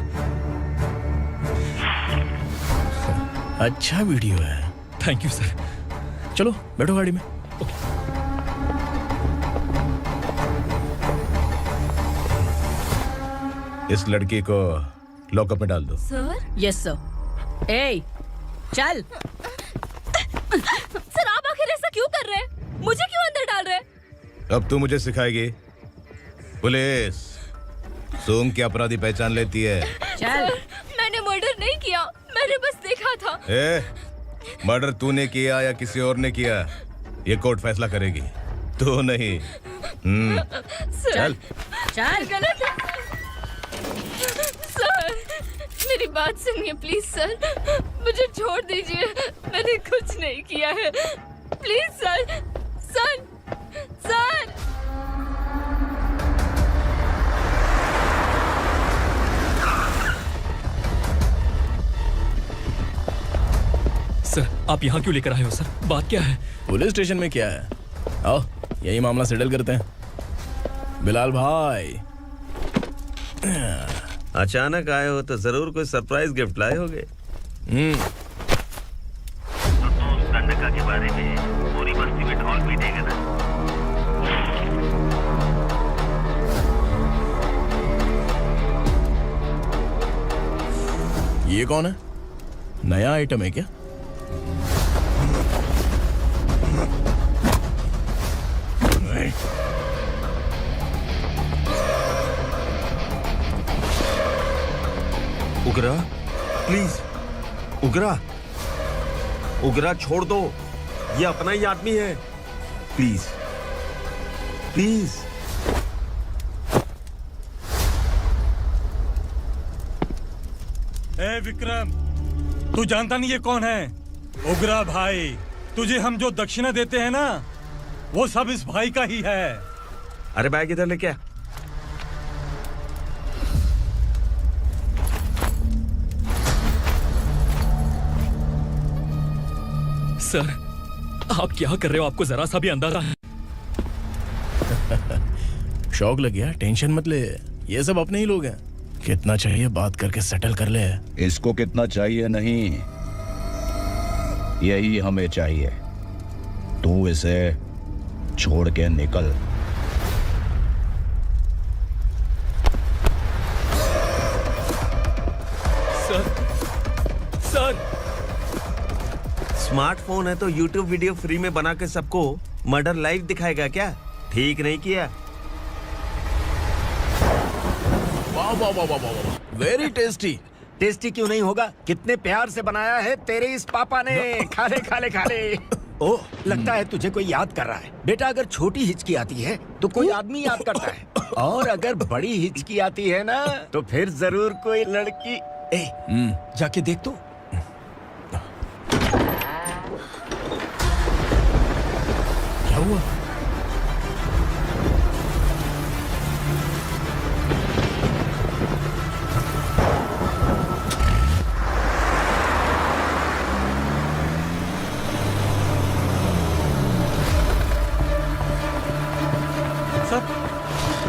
अच्छा वीडियो है। Thank you sir. चलो बैठो गाड़ी में। इस लड़की को लॉकअप में डाल दो। सर? Yes sir. ए, चल। सर आप आखिर ऐसा क्यों कर रहे हैं? मुझे क्यों अंदर डाल रहे हैं? अब तू मुझे सिखाएगी? पुलिस सूंघ के अपराधी पहचान लेती है। चल। मैंने मर्डर नहीं किया, मैंने बस देखा था। मर्डर तूने किया या किसी और ने किया, ये कोर्ट फैसला करेगी, तू नहीं। चल चल। गलत है सर, मेरी बात सुनिए प्लीज सर, मुझे छोड़ दीजिए, मैंने कुछ नहीं किया है, please sir. Sir sir sir आप यहाँ क्यों लेकर आए हो सर? बात क्या है? पुलिस स्टेशन में क्या है? आओ यही मामला सेटल करते हैं। बिलाल भाई, अचानक आए हो तो जरूर कोई सरप्राइज गिफ्ट लाए होगे। तो गंडका के बारे में पूरी बस्ती में ढोल पीटेगा ना। ये कौन है? नया आइटम है क्या? उगरा प्लीज, उगरा उगरा छोड़ दो, ये अपना ही आदमी है, प्लीज प्लीज। ए विक्रम, तू जानता नहीं ये कौन है? उगरा भाई। तुझे हम जो दक्षिणा देते हैं ना, वो सब इस भाई का ही है। अरे बैग इधर लेके आ। सर आप क्या कर रहे हो? आपको जरा सा भी अंदाजा है? शौक लग गया? टेंशन मत ले, ये सब अपने ही लोग हैं। कितना चाहिए बात करके सेटल कर ले। इसको कितना चाहिए नहीं, यही हमें चाहिए। तू इसे छोड़ के निकल। सर स्मार्टफोन है तो YouTube वीडियो फ्री में बना के सबको मर्डर लाइव दिखाएगा क्या? ठीक नहीं किया। वाह वाह वाह वाह वाह, वेरी टेस्टी। टेस्टी क्यों नहीं होगा? कितने प्यार से बनाया है तेरे इस पापा ने। खा ले खा ले खा ले। ओह, लगता है तुझे कोई याद कर रहा है। बेटा अगर छोटी हिचकी आती है तो कोई आदमी याद करता है, और अगर बड़ी हिचकी आती है ना तो फिर जरूर कोई लड़की। जाके देख तो। क्या हुआ?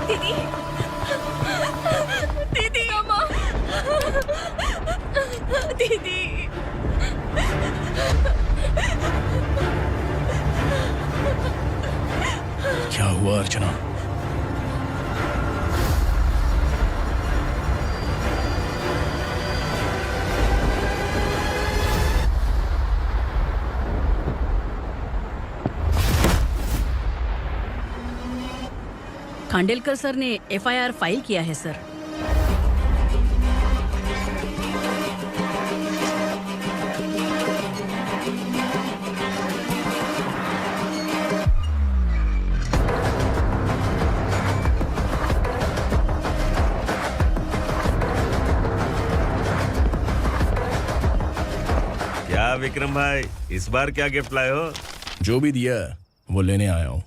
दीदी, दीदी, अम्मा, दीदी। क्या हुआ अर्चना? खांडेलकर सर ने एफआईआर फाइल किया है सर। क्या विक्रम भाई, इस बार क्या गिफ्ट लाए हो? जो भी दिया है वो लेने आया हूँ,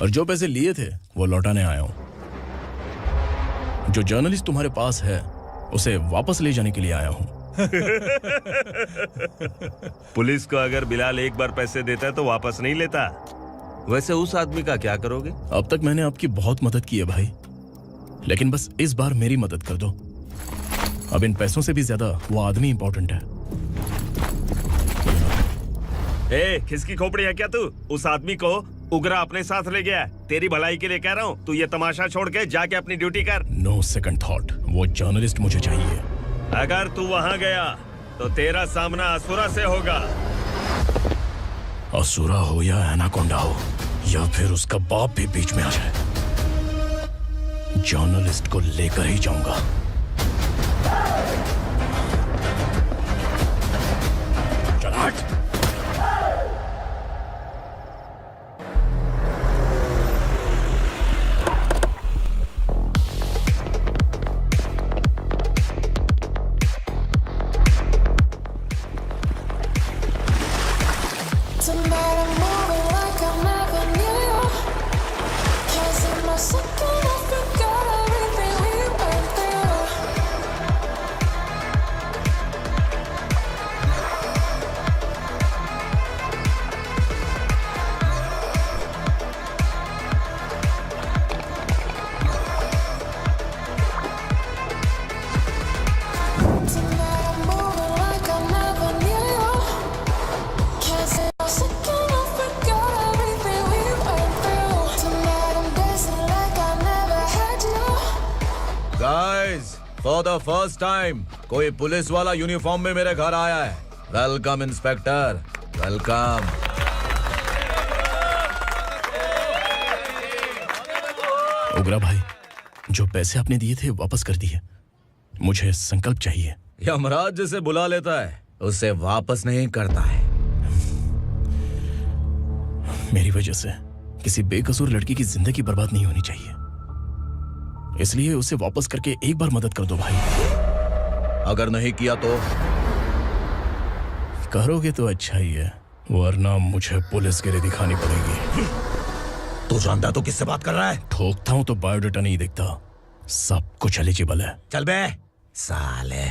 और जो पैसे लिए थे वो लौटाने आया हूँ। जो जर्नलिस्ट तुम्हारे पास है उसे वापस ले जाने के लिए आया हूँ। पुलिस को अगर बिलाल एक बार पैसे देता है तो वापस नहीं लेता। वैसे उस आदमी का क्या करोगे? अब तक मैंने आपकी बहुत मदद की है भाई, लेकिन बस इस बार मेरी मदद कर दो। अब इन पैसों से भी ज्यादा वो आदमी इंपॉर्टेंट है। खिसकी खोपड़ी है क्या तू? उस आदमी को उग्रा अपने साथ ले गया। तेरी भलाई के लिए कह रहा हूँ, तू ये तमाशा छोड़ के जाके अपनी ड्यूटी कर। नो सेकंड थॉट, वो जर्नलिस्ट मुझे चाहिए। अगर तू वहाँ गया तो तेरा सामना असुरा से होगा। असुरा हो या एनाकोंडा हो या फिर उसका बाप भी बीच में आ जाए, जर्नलिस्ट को लेकर ही जाऊंगा। चल हट। फॉर द फर्स्ट टाइम कोई पुलिस वाला यूनिफॉर्म में मेरे घर आया है। Welcome inspector, welcome. उग्रा भाई, जो पैसे आपने दिए थे वापस कर दिए। मुझे संकल्प चाहिए। यमराज जिसे बुला लेता है उसे वापस नहीं करता है। मेरी वजह से किसी बेकसूर लड़की की जिंदगी बर्बाद नहीं होनी चाहिए, इसलिए उसे वापस करके एक बार मदद कर दो भाई। अगर नहीं किया तो? करोगे तो अच्छा ही है, वरना मुझे पुलिसगिरी दिखानी पड़ेगी। तू जानता तो किससे बात कर रहा है? ठोकता हूं तो बायोडाटा नहीं दिखता, सब कुछ एलिजिबल है। चल बे साले।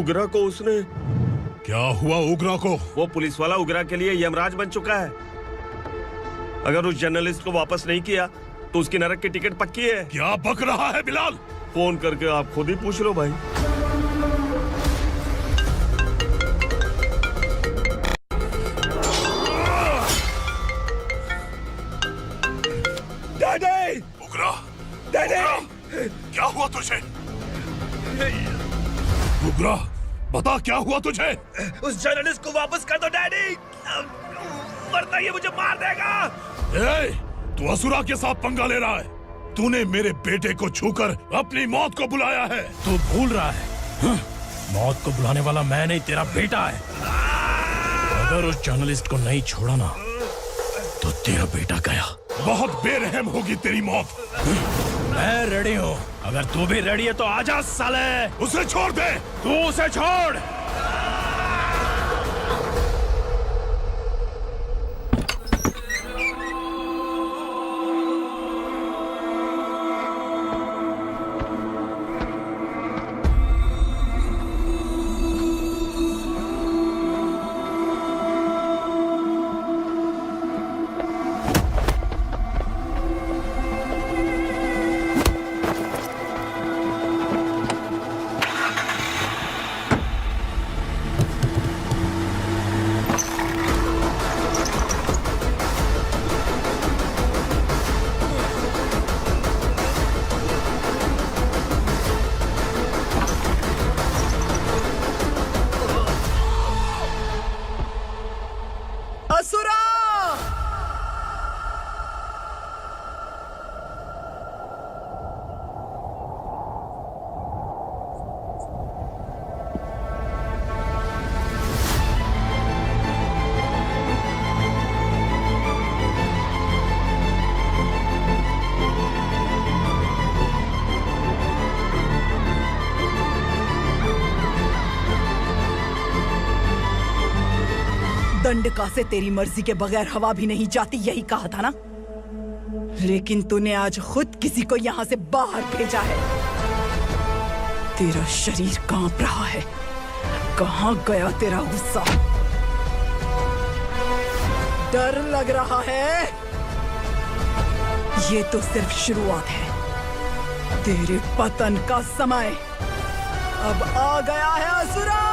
उगरा को उसने। क्या हुआ उगरा को? वो पुलिस वाला उगरा के लिए यमराज बन चुका है। अगर उस जर्नलिस्ट को वापस नहीं किया तो उसकी नरक की टिकट पक्की है। क्या बक रहा है बिलाल? फोन करके आप खुद ही पूछ लो भाई। डैडी! उगरा! डैडी! क्या हुआ तुझे? उगरा, बता क्या हुआ तुझे? उस जर्नलिस्ट को वापस कर दो डैडी, वरना ये मुझे मार देगा। ए, तू असुरा के साथ पंगा ले रहा है। तूने मेरे बेटे को छूकर अपनी मौत को बुलाया है। तू भूल रहा है, हाँ? मौत को बुलाने वाला मैं नहीं, तेरा बेटा है। अगर उस जर्नलिस्ट को नहीं छोड़ा ना तो तेरा बेटा गया। बहुत बेरहम होगी तेरी मौत। मैं रेडी हूँ, अगर तू भी रेडी है तो आजा साले। उसे छोड़ दे। तू उसे छोड़। दंडका से तेरी मर्जी के बगैर हवा भी नहीं जाती, यही कहा था ना? लेकिन तूने आज खुद किसी को यहाँ से बाहर भेजा है। तेरा शरीर कांप रहा है। कहाँ गया तेरा गुस्सा? डर लग रहा है? ये तो सिर्फ शुरुआत है। तेरे पतन का समय अब आ गया है असुरा।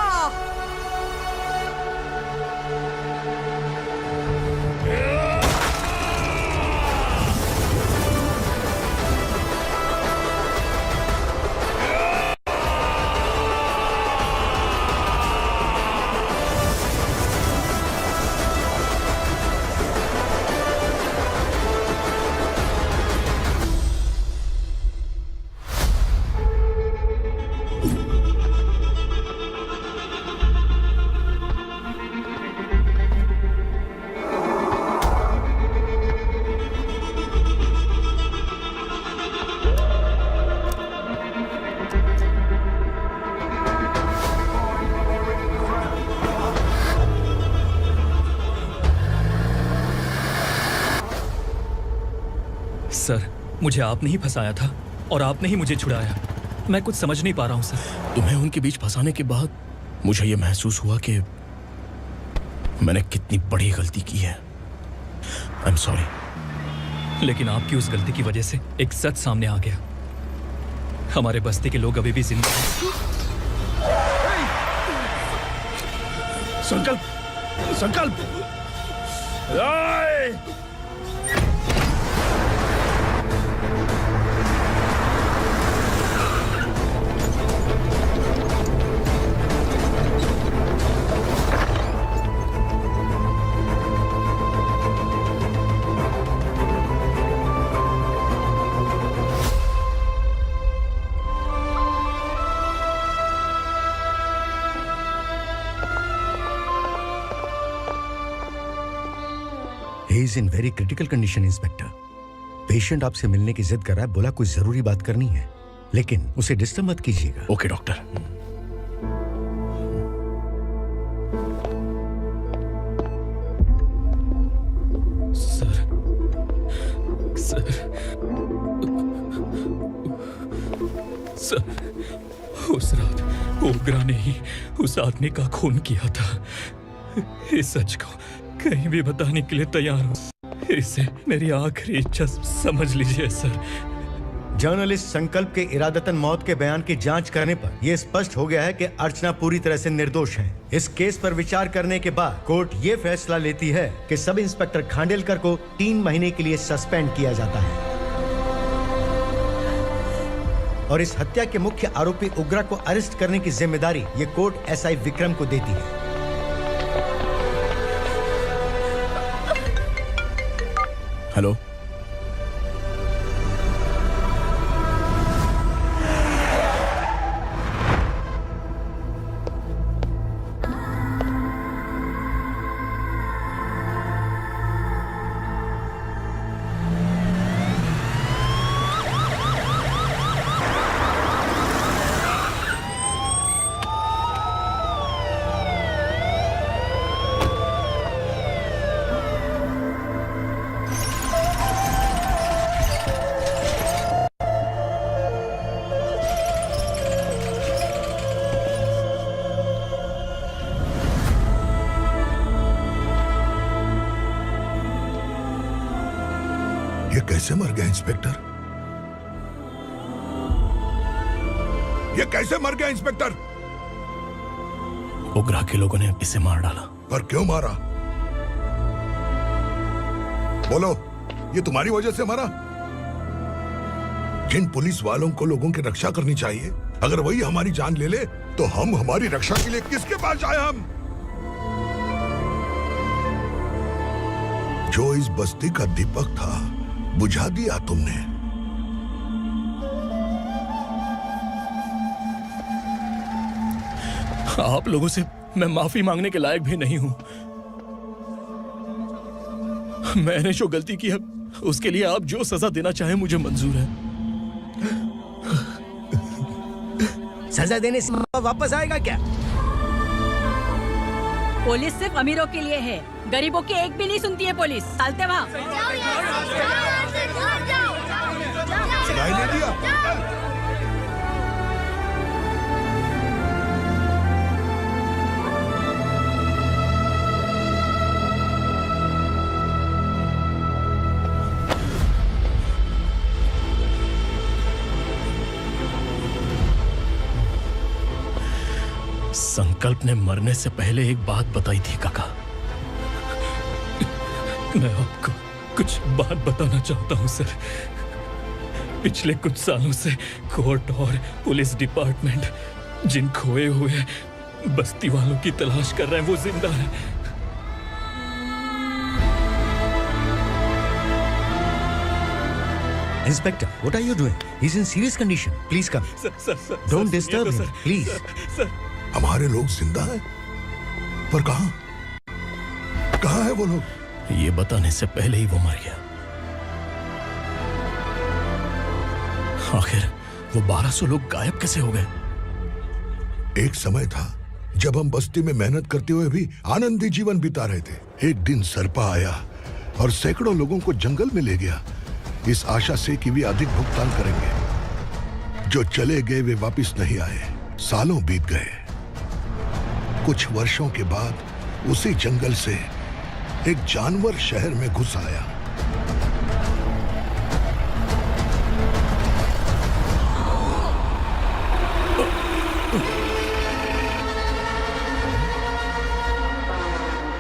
सर, मुझे आपने ही फंसाया था और आपने ही मुझे छुड़ाया। मैं कुछ समझ नहीं पा रहा हूँ सर। तुम्हें उनके बीच फंसाने के बाद मुझे यह महसूस हुआ कि मैंने कितनी बड़ी गलती की है। I am sorry. लेकिन आपकी उस गलती की वजह से एक सच सामने आ गया। हमारे बस्ती के लोग अभी भी जिंदा हैं। संकल्प, संकल्प। He is in very critical condition, inspector. Patient आपसे मिलने की जिद कर रहा है, बोला कोई जरूरी बात करनी है, लेकिन उसे डिस्टर्ब मत कीजिएगा। Okay doctor. Sir, sir, sir, उस रात उग्रा ने ही उस आदमी का खून किया था। इस सच को कहीं भी बताने के लिए तैयार हूँ। इसे मेरी आखिरी इच्छा समझ लीजिए सर। जर्नलिस्ट संकल्प के इरादतन मौत के बयान की जांच करने पर यह स्पष्ट हो गया है कि अर्चना पूरी तरह से निर्दोष है। इस केस पर विचार करने के बाद कोर्ट ये फैसला लेती है कि सब इंस्पेक्टर खांडेलकर को 3 महीने के लिए सस्पेंड किया जाता है और इस हत्या के मुख्य आरोपी उग्रा को अरेस्ट करने की जिम्मेदारी ये कोर्ट एसआई विक्रम को देती है। हेलो, ये कैसे मर गया इंस्पेक्टर? ये कैसे मर गया इंस्पेक्टर? उग्रा के लोगों ने इसे मार डाला। पर क्यों मारा? बोलो, ये तुम्हारी वजह से मरा? जिन पुलिस वालों को लोगों की रक्षा करनी चाहिए, अगर वही हमारी जान ले ले तो हम हमारी रक्षा के लिए किसके पास जाए? हम जो इस बस्ती का दीपक था बुझा दिया तुमने। आप लोगों से मैं माफी मांगने के लायक भी नहीं हूं। मैंने जो गलती की है उसके लिए आप जो सजा देना चाहे मुझे मंजूर है। सजा देने से वापस आएगा क्या? पुलिस सिर्फ अमीरों के लिए है, गरीबों की एक भी नहीं सुनती है पुलिस। चलते वहाँ। सुनाई नहीं दिया? संकल्प ने मरने से पहले एक बात बताई थी काका। मैं आपको कुछ बात बताना चाहता हूं सर। पिछले कुछ सालों से कोर्ट और पुलिस डिपार्टमेंट जिन खोए हुए बस्ती वालों की तलाश कर रहे हैं वो जिंदा है। Inspector, what are you doing? He's in serious condition. Please come. Sir, Don't disturb him, please. Sir, हमारे लोग जिंदा हैं? पर कहां? कहां है वो लोग? ये बताने से पहले ही वो मर गया। आखिर वो 1200 लोग गायब कैसे हो गए? एक समय था जब हम बस्ती में मेहनत करते हुए भी आनंदी जीवन बिता रहे थे। एक दिन सरपा आया और सैकड़ों लोगों को जंगल में ले गया, इस आशा से कि वे अधिक भुगतान करेंगे। जो चले गए वे वापस नहीं आए। सालों बीत गए। कुछ वर्षों के बाद उसी जंगल से एक जानवर शहर में घुस आया।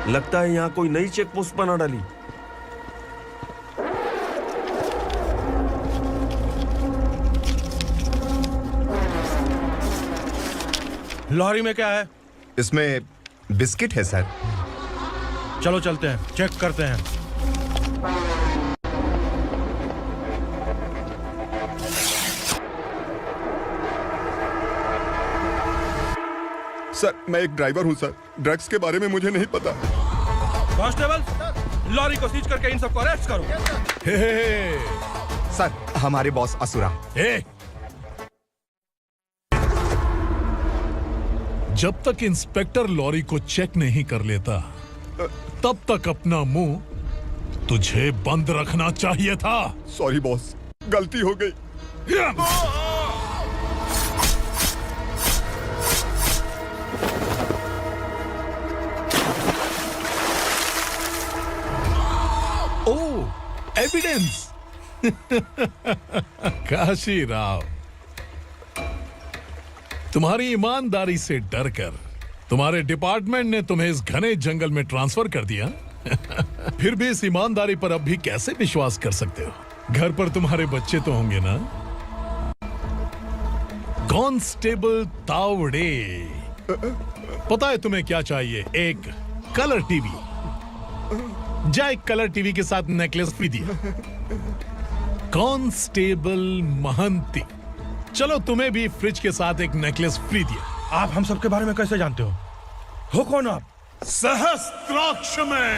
लगता है यहाँ कोई नई चेक पोस्ट बना डाली। लॉरी में क्या है? इसमें बिस्किट है सर। चलो चलते हैं, चेक करते हैं। सर, मैं एक ड्राइवर हूं सर। ड्रग्स के बारे में मुझे नहीं पता। कांस्टेबल, लॉरी को सीज करके इन सबको अरेस्ट करो। सर, हमारे बॉस असुरा। जब तक इंस्पेक्टर लॉरी को चेक नहीं कर लेता तब तक अपना मुंह तुझे बंद रखना चाहिए था। सॉरी बॉस, गलती हो गई। एविडेंस। काशी राव, तुम्हारी ईमानदारी से डरकर तुम्हारे डिपार्टमेंट ने तुम्हें इस घने जंगल में ट्रांसफर कर दिया। फिर भी इस ईमानदारी पर अब भी कैसे विश्वास कर सकते हो? घर पर तुम्हारे बच्चे तो होंगे ना? कांस्टेबल तावड़े, पता है तुम्हें क्या चाहिए? एक कलर टीवी। जा एक कलर टीवी के साथ नेकलेस भी दिया। कांस्टेबल महंती, चलो तुम्हें भी फ्रिज के साथ एक नेकलेस फ्री दिया। आप हम सबके बारे में कैसे जानते हो कौन आप? सहस्त्राक्ष में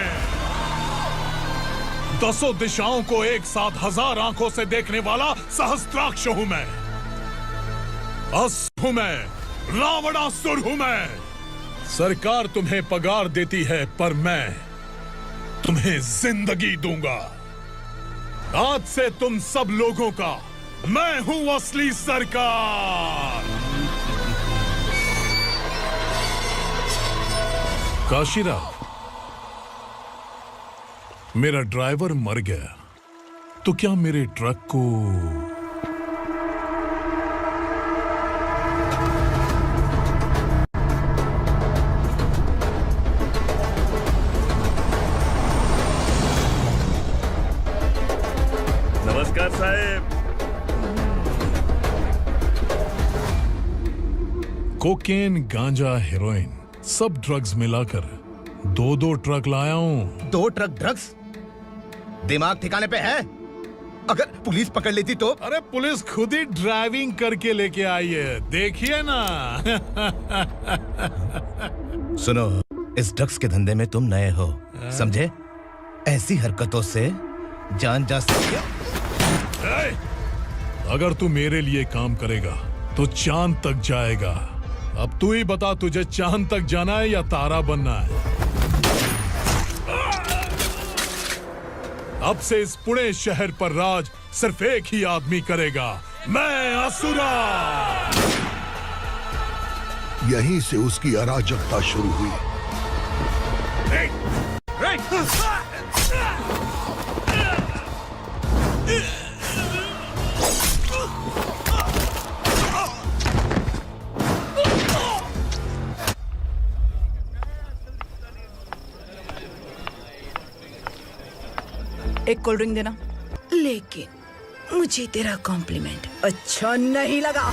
10 दिशाओं को एक साथ 1000 आंखों से देखने वाला सहस्त्राक्ष हूं मैं। असुर हूं मैं, रावणासुर हूं मैं। सरकार तुम्हें पगार देती है पर मैं तुम्हें जिंदगी दूंगा। आज से तुम सब लोगों का मैं हूं असली सरकार। काशीराव, मेरा ड्राइवर मर गया तो क्या मेरे ट्रक को नमस्कार साहब। कोकेन, गांजा, हेरोइन सब ड्रग्स मिलाकर 2 ट्रक लाया हूं। 2 ट्रक ड्रग्स? दिमाग ठिकाने पे है? अगर पुलिस पकड़ लेती तो? अरे पुलिस खुद ही ड्राइविंग करके लेके आई है, देखिए ना। सुनो, इस ड्रग्स के धंधे में तुम नए हो, समझे? ऐसी हरकतों से जान जा सकती है। अगर तू मेरे लिए काम करेगा तो चांद तक जाएगा। अब तू ही बता, तुझे चांद तक जाना है या तारा बनना है? अब से इस पुणे शहर पर राज सिर्फ एक ही आदमी करेगा, मैं असुरा। यहीं से उसकी अराजकता शुरू हुई। एक कोल्ड ड्रिंक देना। लेकिन मुझे तेरा कॉम्प्लीमेंट अच्छा नहीं लगा।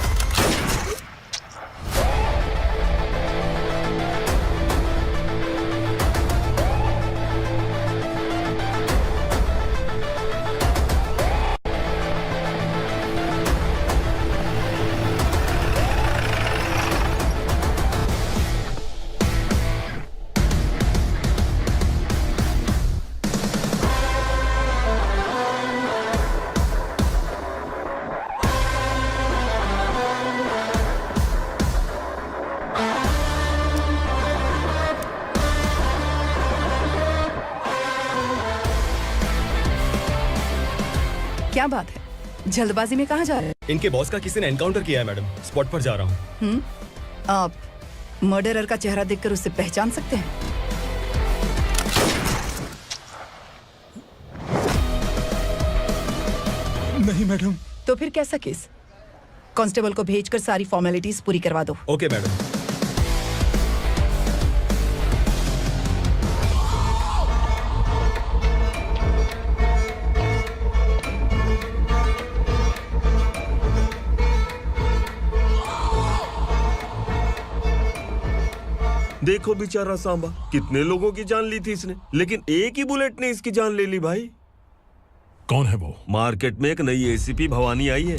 क्या बात है, जल्दबाजी में कहाँ जा रहे हैं? इनके बॉस का किसी ने एनकाउंटर किया है मैडम, स्पॉट पर जा रहा हूँ। आप मर्डरर का चेहरा देखकर उसे पहचान सकते हैं? नहीं मैडम। तो फिर कैसा केस? कांस्टेबल को भेजकर सारी फॉर्मेलिटीज पूरी करवा दो। Okay madam. देखो बेचारा सांबा, कितने लोगों की जान ली थी इसने, लेकिन एक ही बुलेट ने इसकी जान ले ली भाई। कौन है वो? मार्केट में एक नई एसीपी भवानी आई है।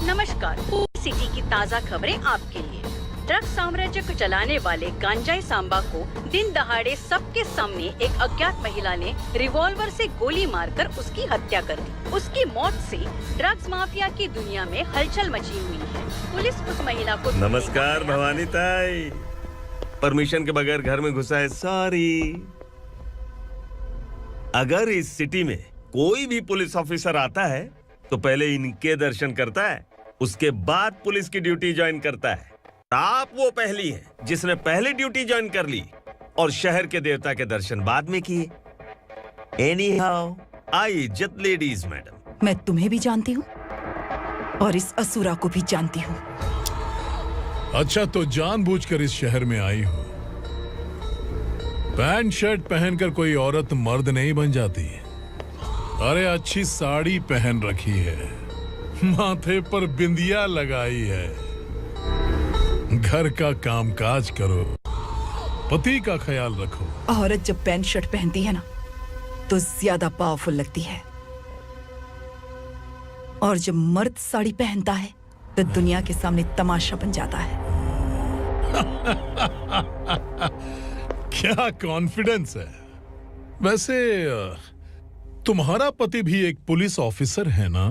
नमस्कार, सिटी की ताज़ा खबरें आपके लिए। ड्रग साम्राज्य को चलाने वाले गांजाई सांबा को दिन दहाड़े सबके सामने एक अज्ञात महिला ने रिवॉल्वर से गोली मारकर उसकी हत्या कर दी। उसकी मौत से ड्रग्स माफिया की दुनिया में हलचल मची हुई है। पुलिस उस महिला को नमस्कार भवानी ताई, परमिशन के बगैर घर में घुसा है, सॉरी। अगर इस सिटी में कोई भी पुलिस ऑफिसर आता है तो पहले इनके दर्शन करता है, उसके बाद पुलिस की ड्यूटी ज्वाइन करता है। आप वो पहली है जिसने पहले ड्यूटी ज्वाइन कर ली और शहर के देवता के दर्शन बाद में किए। एनीहाउ, आई इज्जत लेडीज मैडम। मैं तुम्हें भी जानती हूँ और इस असुरा को भी जानती हूँ। अच्छा, तो जानबूझकर इस शहर में आई हो। पैंट शर्ट पहनकर कोई औरत मर्द नहीं बन जाती। अरे अच्छी साड़ी पहन रखी है, माथे पर बिंदिया लगाई है, घर का कामकाज करो, पति का ख्याल रखो। औरत जब पैंट शर्ट पहनती है ना तो ज्यादा पावरफुल लगती है, और जब मर्द साड़ी पहनता है तो दुनिया के सामने तमाशा बन जाता है। क्या कॉन्फिडेंस है। वैसे तुम्हारा पति भी एक पुलिस ऑफिसर है ना?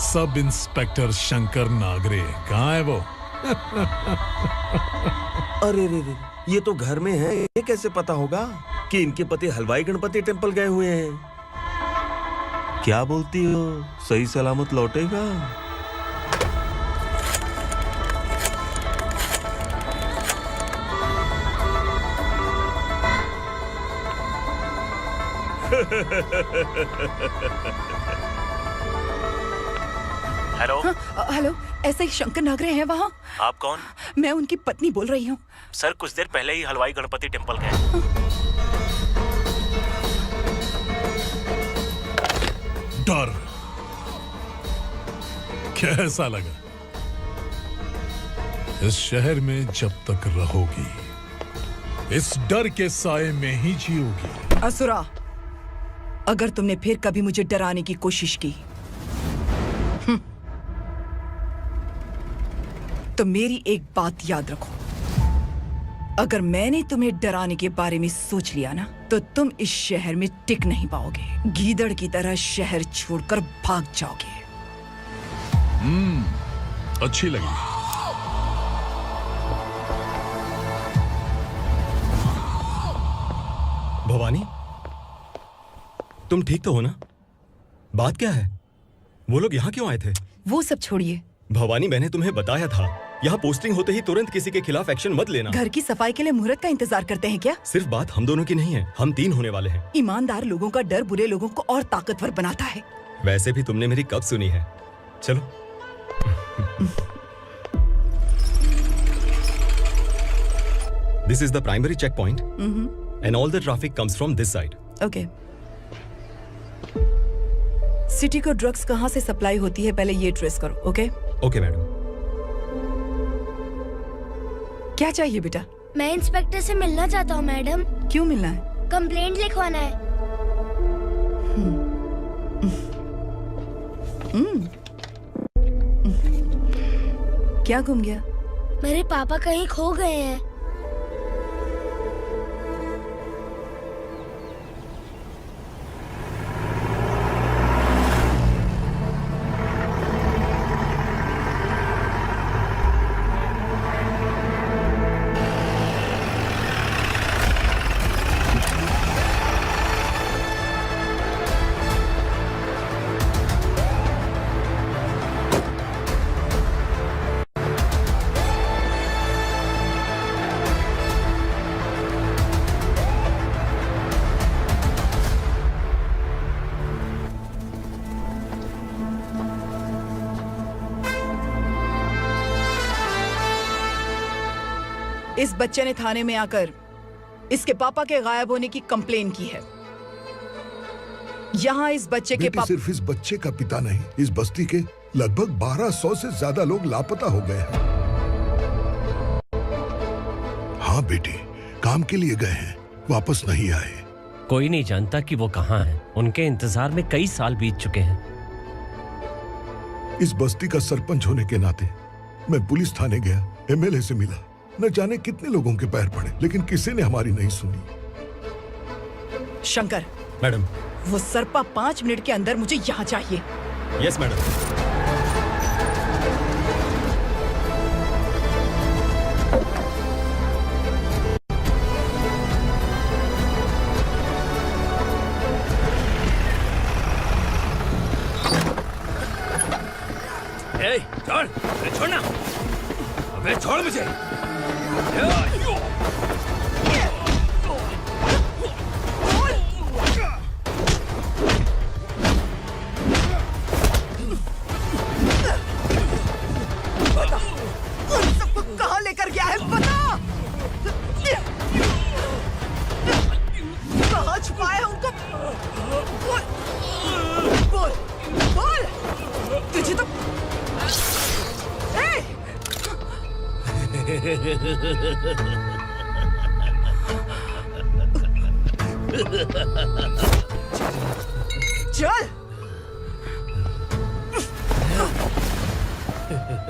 सब इंस्पेक्टर शंकर नागरे कहाँ है वो? अरे रे रे, ये तो घर में है। ये कैसे पता होगा कि इनके पति हलवाई गणपति टेम्पल गए हुए हैं? क्या बोलती हो, सही सलामत लौटेगा? हेलो। हेलो, ऐसे ही शंकर नागरे हैं वहाँ? आप कौन? मैं उनकी पत्नी बोल रही हूँ। सर कुछ देर पहले ही हलवाई गणपति टेम्पल गए। डर कैसा लगा? इस शहर में जब तक रहोगी इस डर के साए में ही जियोगी। असुरा, अगर तुमने फिर कभी मुझे डराने की कोशिश की तो मेरी एक बात याद रखो, अगर मैंने तुम्हें डराने के बारे में सोच लिया ना तो तुम इस शहर में टिक नहीं पाओगे। गीदड़ की तरह शहर छोड़कर भाग जाओगे। अच्छी लगी। भवानी, तुम ठीक तो हो ना? बात क्या है? वो लोग यहाँ क्यों आए थे? वो सब छोड़िए। भवानी, मैंने तुम्हें बताया था यहाँ पोस्टिंग होते ही तुरंत किसी के खिलाफ एक्शन मत लेना। घर की सफाई के लिए मुहूर्त का इंतजार करते हैं क्या? सिर्फ बात हम दोनों की नहीं है, हम 3 होने वाले हैं। ईमानदार लोगों का डर बुरे लोगों को और ताकतवर बनाता है। वैसे भी तुमने मेरी कब सुनी है। चलो। This is the primary checkpoint, and all the traffic comes from this side. Okay. City को ड्रग्स कहाँ से सप्लाई होती है पहले ये ट्रेस करो। ओके? Okay madam. क्या चाहिए बेटा? मैं इंस्पेक्टर से मिलना चाहता हूँ मैडम। क्यों मिलना है? कंप्लेंट लिखवाना है। क्या गुम गया? मेरे पापा कहीं खो गए हैं। इस बच्चे ने थाने में आकर इसके पापा के गायब होने की कंप्लेन की है। यहाँ इस बच्चे के पापा सिर्फ इस बच्चे का पिता नहीं, इस बस्ती के लगभग 1200 से ज्यादा लोग लापता हो गए हैं। हाँ बेटी, काम के लिए गए हैं, वापस नहीं आए। कोई नहीं जानता कि वो कहाँ हैं। उनके इंतजार में कई साल बीत चुके हैं। इस बस्ती का सरपंच होने के नाते मैं पुलिस थाने गया, एमएलए से मिला, न जाने कितने लोगों के पैर पड़े, लेकिन किसी ने हमारी नहीं सुनी। शंकर। मैडम। वो सरपा 5 मिनट के अंदर मुझे यहाँ चाहिए। Yes madam. छोड़ मुझे। कहाँ लेकर गया है बता। कहाँ छुपाया है उनको? बोल बोल तुझे तो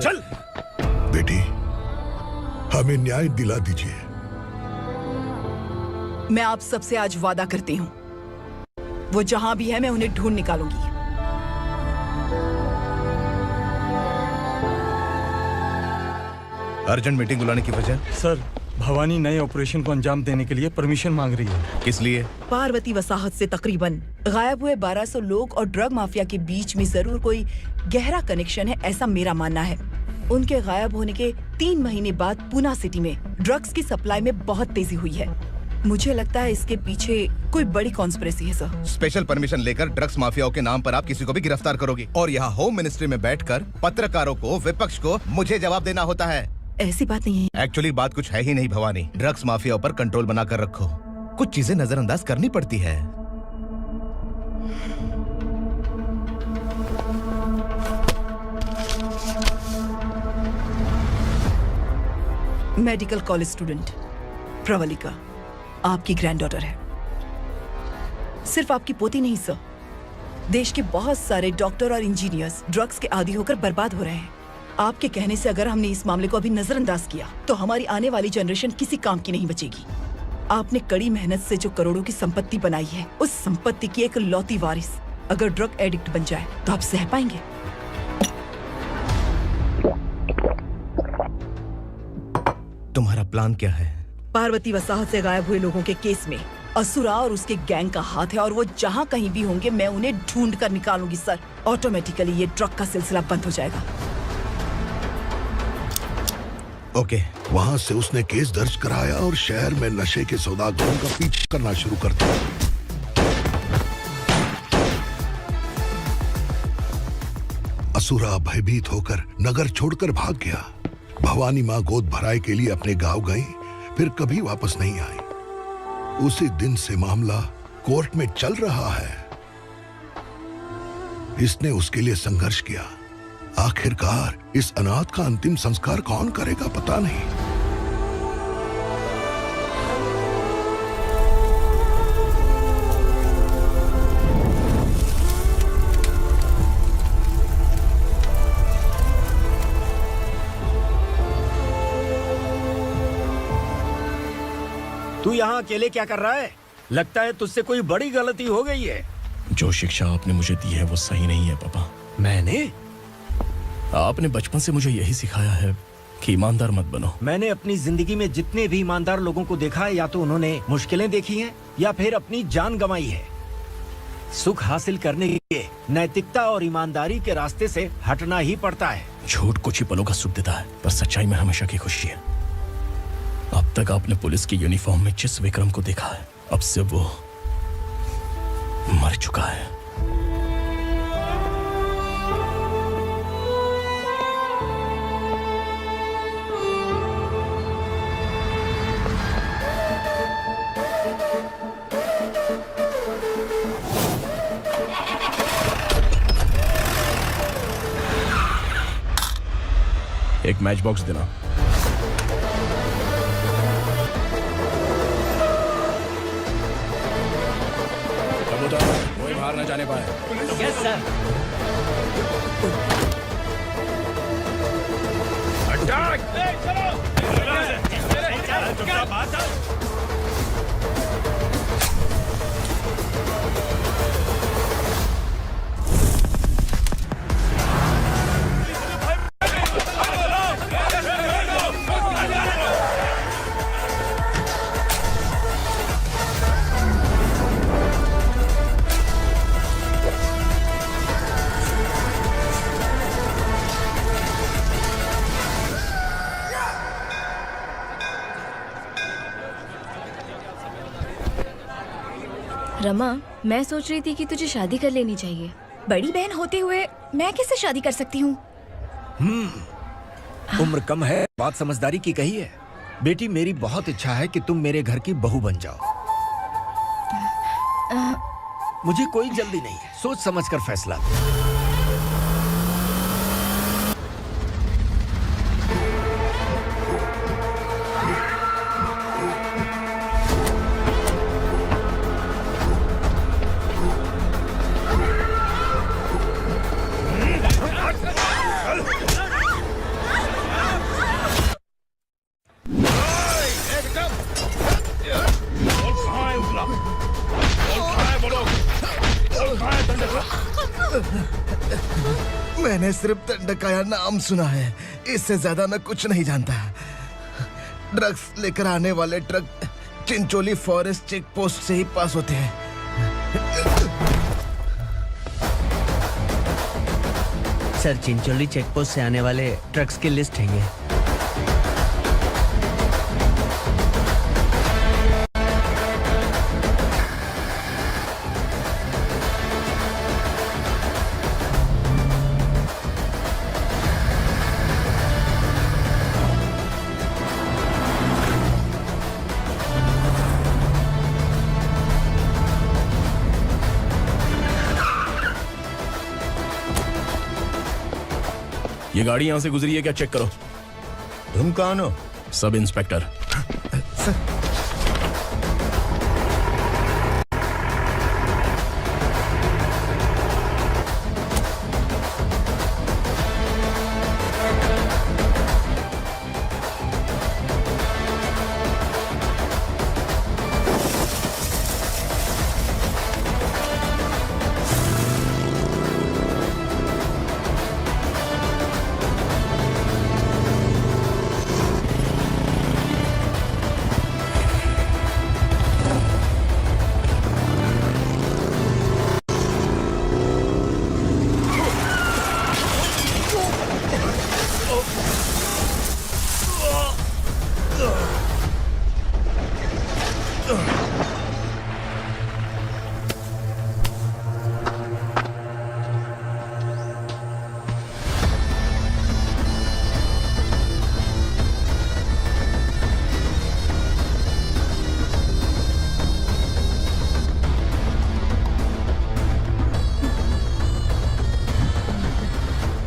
चल चल बेटी, हमें न्याय दिला दीजिए। मैं आप सबसे आज वादा करती हूँ, वो जहां भी है मैं उन्हें ढूंढ निकालूंगी। अर्जेंट मीटिंग बुलाने की वजह? सर, भवानी नए ऑपरेशन को अंजाम देने के लिए परमिशन मांग रही है। किस लिए? पार्वती वसाहत से तकरीबन गायब हुए 1200 लोग और ड्रग माफिया के बीच में जरूर कोई गहरा कनेक्शन है, ऐसा मेरा मानना है। उनके गायब होने के 3 महीने बाद पूना सिटी में ड्रग्स की सप्लाई में बहुत तेजी हुई है। मुझे लगता है इसके पीछे कोई बड़ी कॉन्स्पिरेसी है सर। स्पेशल परमिशन लेकर ड्रग्स माफियाओं के नाम पर आप किसी को भी गिरफ्तार करोगे और यहाँ होम मिनिस्ट्री में बैठकर पत्रकारों को, विपक्ष को मुझे जवाब देना होता है। ऐसी बात नहीं है। एक्चुअली बात कुछ है ही नहीं भवानी। ड्रग्स माफियाओं पर कंट्रोल बनाकर रखो, कुछ चीजें नजरअंदाज करनी पड़ती है। मेडिकल कॉलेज स्टूडेंट प्रवलिका आपकी ग्रैंडडॉटर है। सिर्फ आपकी पोती नहीं सर, देश के बहुत सारे डॉक्टर और इंजीनियर्स ड्रग्स के आदी होकर बर्बाद हो रहे हैं। आपके कहने से अगर हमने इस मामले को अभी नजरअंदाज किया तो हमारी आने वाली जनरेशन किसी काम की नहीं बचेगी। आपने कड़ी मेहनत से जो करोड़ों की संपत्ति बनाई है, उस संपत्ति की एक लौती वारिस अगर ड्रग एडिक्ट बन जाए तो आप सह पाएंगे? तुम्हारा प्लान क्या है? पार्वती वसाहत से गायब हुए लोगों के केस में असुरा और उसके गैंग का हाथ है और वो जहाँ कहीं भी होंगे मैं उन्हें ढूंढ कर निकालूंगी सर। ऑटोमेटिकली ये ड्रग का सिलसिला बंद हो जाएगा। ओके। वहाँ से उसने केस दर्ज कराया और शहर में नशे के सौदागरों का पीछा करना शुरू कर दिया। असुरा भयभीत होकर नगर छोड़कर भाग गया। भवानी माँ गोद भराई के लिए अपने गांव गई, फिर कभी वापस नहीं आई। उसी दिन से मामला कोर्ट में चल रहा है। इसने उसके लिए संघर्ष किया। आखिरकार इस अनाथ का अंतिम संस्कार कौन करेगा पता नहीं। तू यहाँ अकेले क्या कर रहा है? लगता है तुझसे कोई बड़ी गलती हो गई है। जो शिक्षा आपने मुझे दी है वो सही नहीं है पापा। मैंने? आपने बचपन से मुझे यही सिखाया है कि ईमानदार मत बनो। मैंने अपनी जिंदगी में जितने भी ईमानदार लोगों को देखा है, या तो उन्होंने मुश्किलें देखी हैं या फिर अपनी जान गंवाई है। सुख हासिल करने के लिए नैतिकता और ईमानदारी के रास्ते से हटना ही पड़ता है। झूठ कुछ ही पलों का सुख देता है, पर सच्चाई में हमेशा की खुशी है। अब तक आपने पुलिस की यूनिफॉर्म में जिस विक्रम को देखा है, अब से वो मर चुका है। एक मैच बॉक्स देना। कोई बाहर न जाने पाए। Yes sir. अटैक! रमा, मैं सोच रही थी कि तुझे शादी कर लेनी चाहिए। बड़ी बहन होते हुए मैं कैसे शादी कर सकती हूँ? उम्र कम है, बात समझदारी की कही है। बेटी, मेरी बहुत इच्छा है कि तुम मेरे घर की बहू बन जाओ। मुझे कोई जल्दी नहीं है, सोच समझ कर फैसला। मैंने सिर्फ दंडकाया नाम सुना है, इससे ज्यादा मैं कुछ नहीं जानता। ड्रग्स लेकर आने वाले truck Chincholi forest check post से ही पास होते हैं। सर, चिंचोली चेक पोस्ट से आने वाले ट्रक्स की लिस्ट है ये। ये गाड़ी यहाँ से गुजरी है क्या, चेक करो। तुम कौन हो? Sub inspector.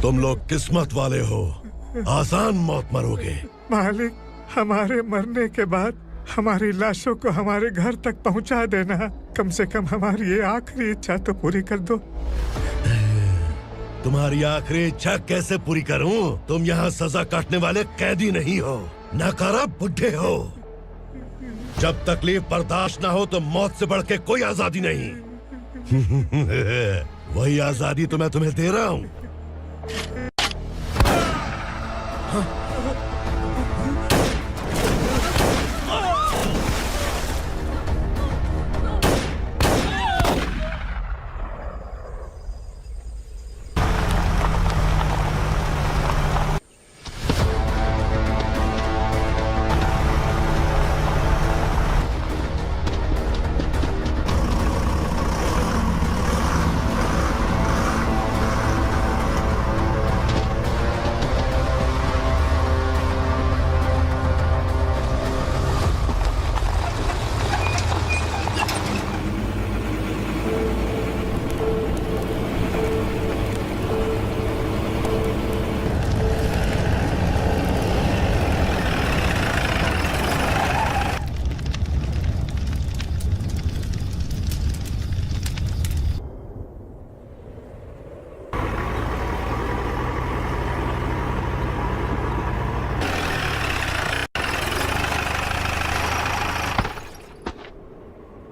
तुम लोग किस्मत वाले हो, आसान मौत मरोगे। मालिक, हमारे मरने के बाद हमारी लाशों को हमारे घर तक पहुंचा देना। कम से कम हमारी ये आखिरी इच्छा तो पूरी कर दो। तुम्हारी आखिरी इच्छा कैसे पूरी करूं? तुम यहाँ सजा काटने वाले कैदी नहीं हो, नकारा बुढ़े हो। जब तकलीफ बर्दाश्त ना हो तो मौत से बढ़ के कोई आजादी नहीं। वही आजादी तो मैं तुम्हें दे रहा हूँ।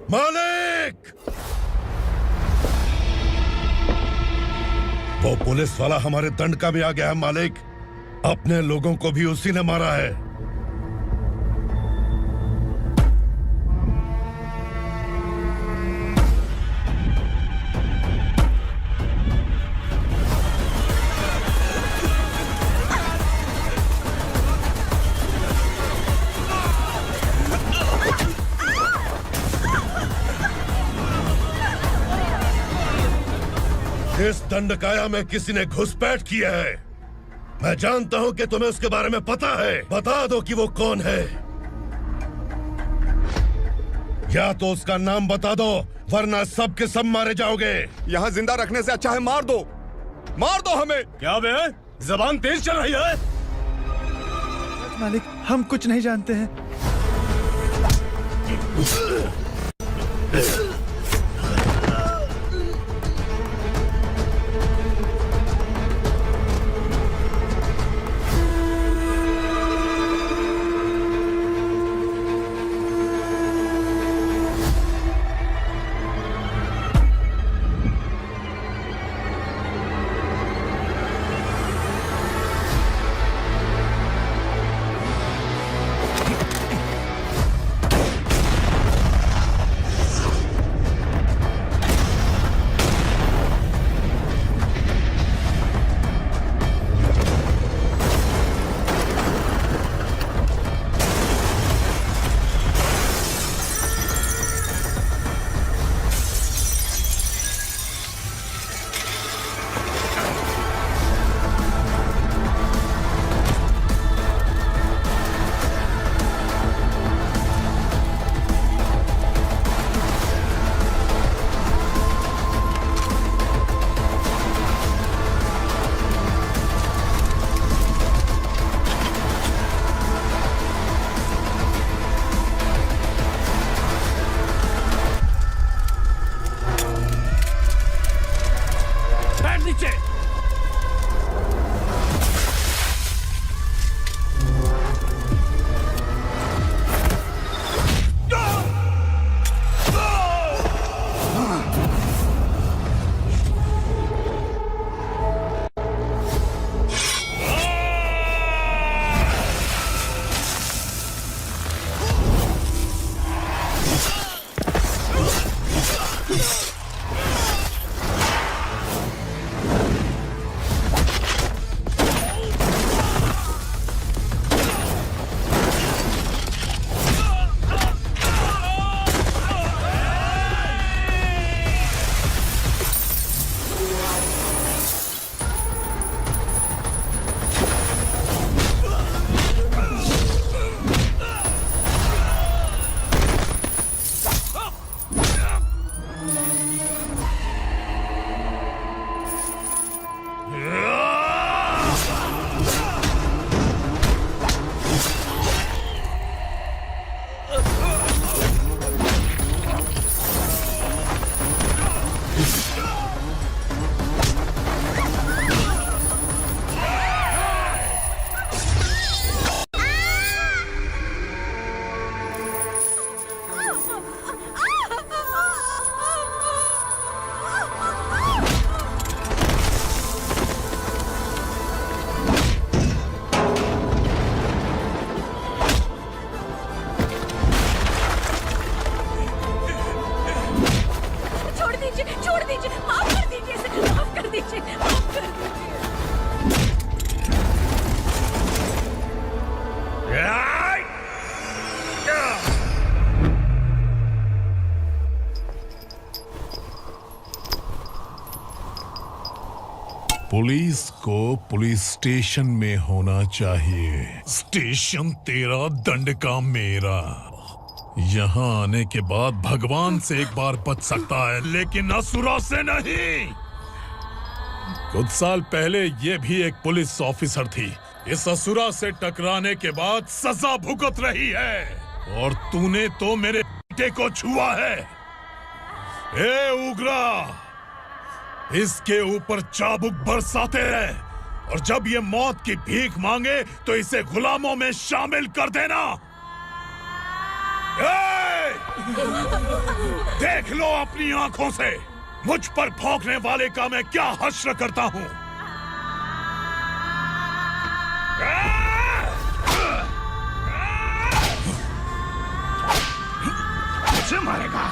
मालिक! वो पुलिस वाला हमारे दंड का भी आ गया है मालिक। अपने लोगों को भी उसी ने मारा है। इस दंडकाया में किसी ने घुसपैठ किया है। मैं जानता हूं कि तुम्हें उसके बारे में पता है। बता दो कि वो कौन है, या तो उसका नाम बता दो, वरना सब के सब मारे जाओगे। यहाँ जिंदा रखने से अच्छा है मार दो हमें। क्या बे, जबान तेज चल रही है? मालिक, हम कुछ नहीं जानते हैं। पुलिस को पुलिस स्टेशन में होना चाहिए। स्टेशन तेरा, दंड का मेरा। यहाँ आने के बाद भगवान से एक बार बच सकता है, लेकिन असुरा से नहीं। कुछ साल पहले ये भी एक पुलिस ऑफिसर थी। इस असुरा से टकराने के बाद सजा भुगत रही है, और तूने तो मेरे बेटे को छुआ है। ए उग्रा, इसके ऊपर चाबुक बरसाते हैं, और जब ये मौत की भीख मांगे तो इसे गुलामों में शामिल कर देना। देख लो अपनी आंखों से मुझ पर भौंकने वाले का मैं क्या हश्र करता हूं। मुझे मारेगा।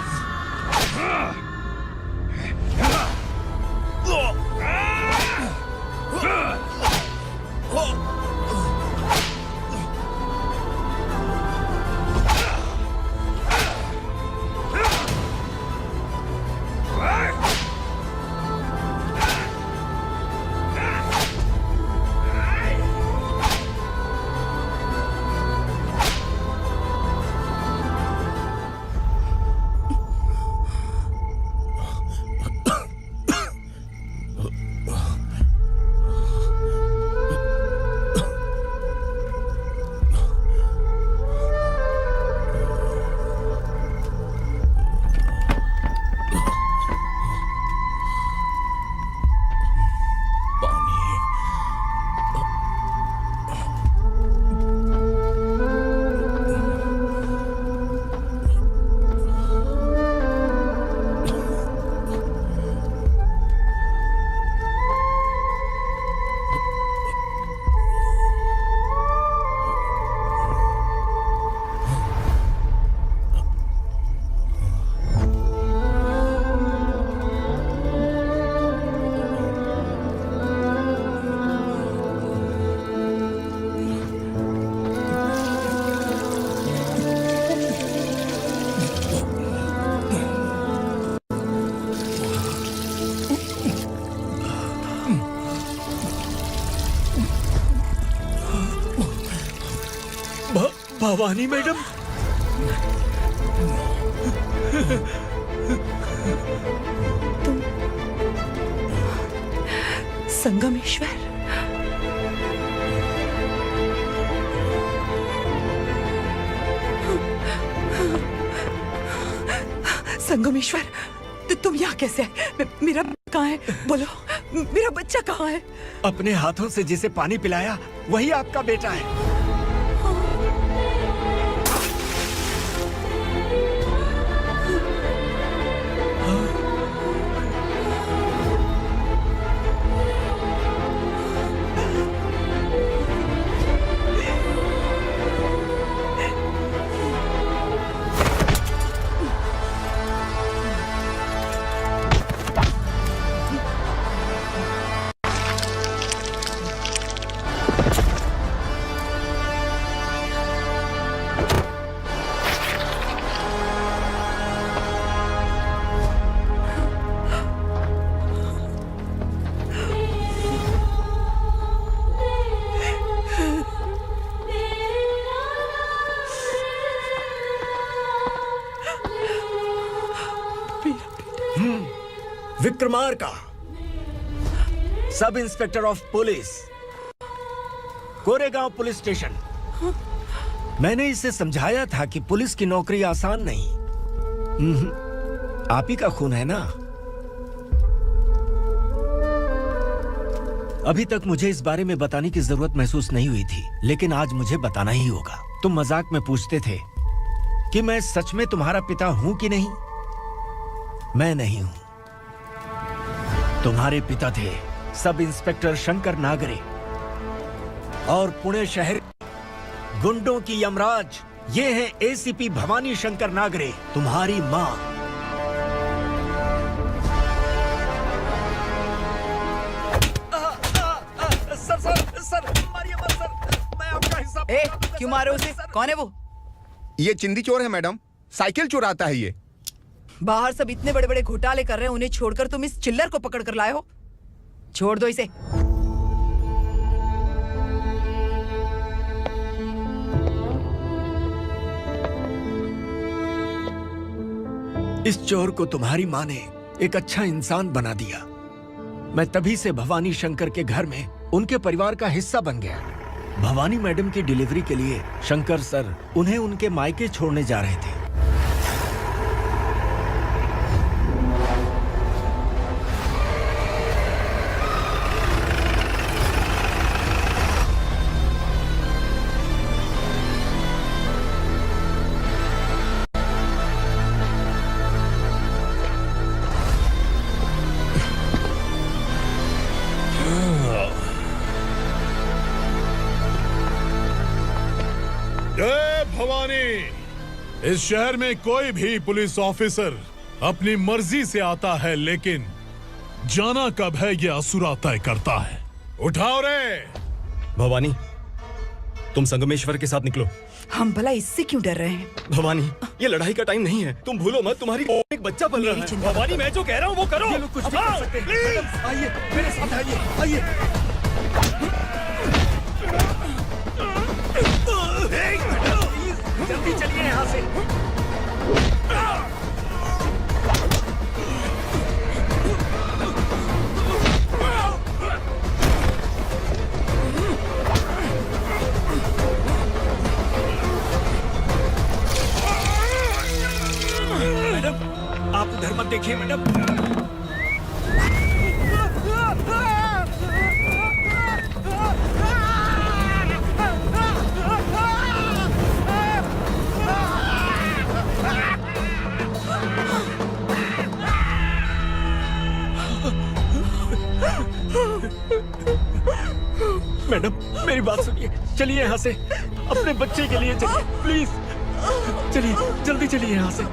भवानी मैडम, संगमेश्वर, संगमेश्वर, तुम यहाँ कैसे आए? मेरा कहाँ है? बोलो, मेरा बच्चा कहाँ है? अपने हाथों से जिसे पानी पिलाया वही आपका बेटा है। Vikramarka, sub inspector of police, Koregaon police station. मैंने इसे समझाया था कि पुलिस की नौकरी आसान नहीं। आप ही का खून है ना। अभी तक मुझे इस बारे में बताने की जरूरत महसूस नहीं हुई थी, लेकिन आज मुझे बताना ही होगा। तुम मजाक में पूछते थे कि मैं सच में तुम्हारा पिता हूं कि नहीं। मैं नहीं हूं। तुम्हारे पिता थे सब इंस्पेक्टर शंकर नागरे, और पुणे शहर गुंडों की यमराज ये है एसीपी भवानी शंकर नागरे, तुम्हारी मां। सर, मारिए मत सर, मैं आपका हिस्सा। क्यों मारे उसे? कौन है वो? ये चिंदी चोर है मैडम, साइकिल चुराता है ये। बाहर सब इतने बड़े बड़े घोटाले कर रहे हैं, उन्हें छोड़कर तुम इस चिल्लर को पकड़ कर लाए हो। छोड़ दो इसे। इस चोर को तुम्हारी मां ने एक अच्छा इंसान बना दिया। मैं तभी से भवानी शंकर के घर में उनके परिवार का हिस्सा बन गया। भवानी मैडम की डिलीवरी के लिए शंकर सर उन्हें उनके मायके छोड़ने जा रहे थे। जय भवानी। इस शहर में कोई भी पुलिस ऑफिसर अपनी मर्जी से आता है, लेकिन जाना कब है ये असुरा तय करता है। उठाओ रे। भवानी, तुम संगमेश्वर के साथ निकलो। हम भला इससे क्यों डर रहे हैं? भवानी, ये लड़ाई का टाइम नहीं है। तुम भूलो मत, तुम्हारी एक बच्चा पल रहा है। भवानी, मैं जो कह रहा हूँ वो करो। ये लोग कुछ नहीं कर सकते। मैडम, आइए मेरे साथ, आइए। जल्दी चलिए यहाँ से। मैडम, आप उधर मत देखिए मैडम। मैडम, मेरी बात सुनिए। चलिए यहाँ से, अपने बच्चे के लिए चलिए प्लीज। चलिए, जल्दी चलिए यहाँ से।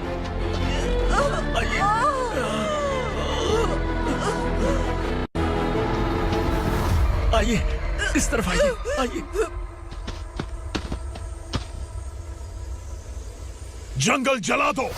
आइए, इस तरफ आइए। जंगल जला दो।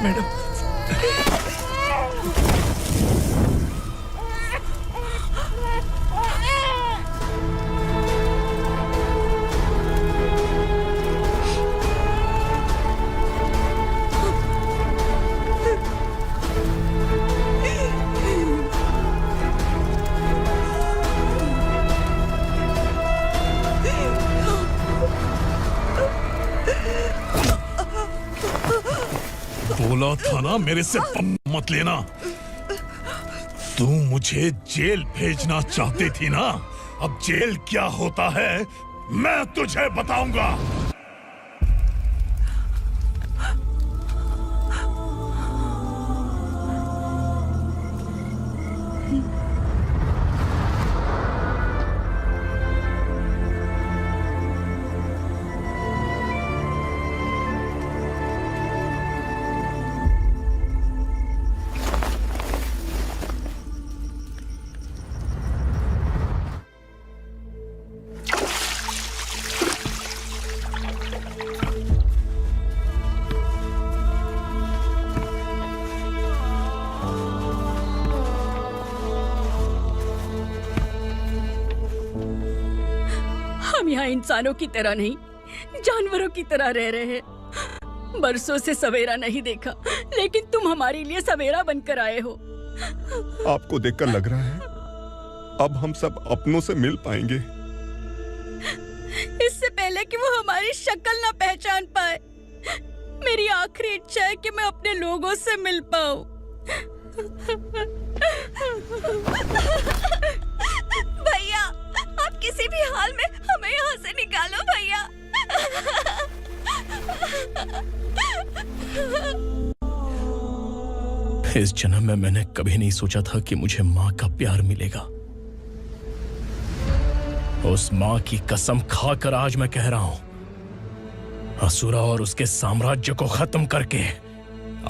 मैडम। बोला था ना मेरे से मत लेना। तू मुझे जेल भेजना चाहती थी ना, अब जेल क्या होता है मैं तुझे बताऊंगा। हम यहाँ इंसानों की तरह नहीं, जानवरों की तरह रह रहे हैं। बरसों से सवेरा नहीं देखा, लेकिन तुम हमारे लिए सवेरा बनकर आए हो। आपको देखकर लग रहा है अब हम सब अपनों से मिल पाएंगे। इससे पहले कि वो हमारी शक्ल ना पहचान पाए, मेरी आखिरी इच्छा है कि मैं अपने लोगों से मिल पाऊं। भैया, आप किसी भी हाल में हमें यहाँ से निकालो भैया। इस जन्म में मैंने कभी नहीं सोचा था कि मुझे माँ का प्यार मिलेगा। उस माँ की कसम खाकर आज मैं कह रहा हूं, असुरा और उसके साम्राज्य को खत्म करके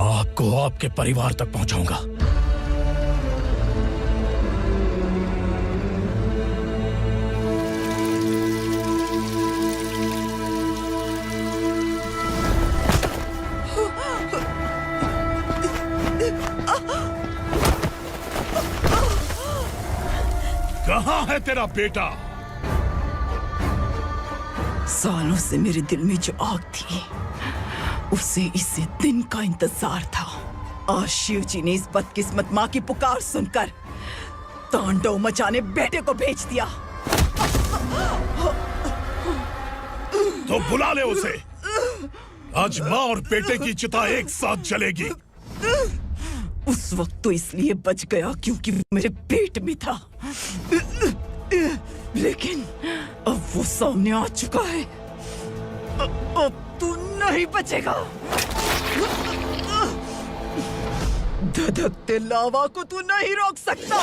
आपको आपके परिवार तक पहुंचाऊंगा। कहाँ है तेरा बेटा? सालों से मेरे दिल में जो आग थी, उसे इस दिन का इंतजार था। आज शिव जी ने इस बदकिस्मत माँ की पुकार सुनकर तांडव मचाने बेटे को भेज दिया। तो बुला ले उसे। आज माँ और बेटे की चिता एक साथ जलेगी। उस वक्त तो इसलिए बच गया क्योंकि वो मेरे पेट में था, लेकिन अब वो सामने आ चुका है। अब तू नहीं बचेगा। धधकते लावा को तू नहीं रोक सकता।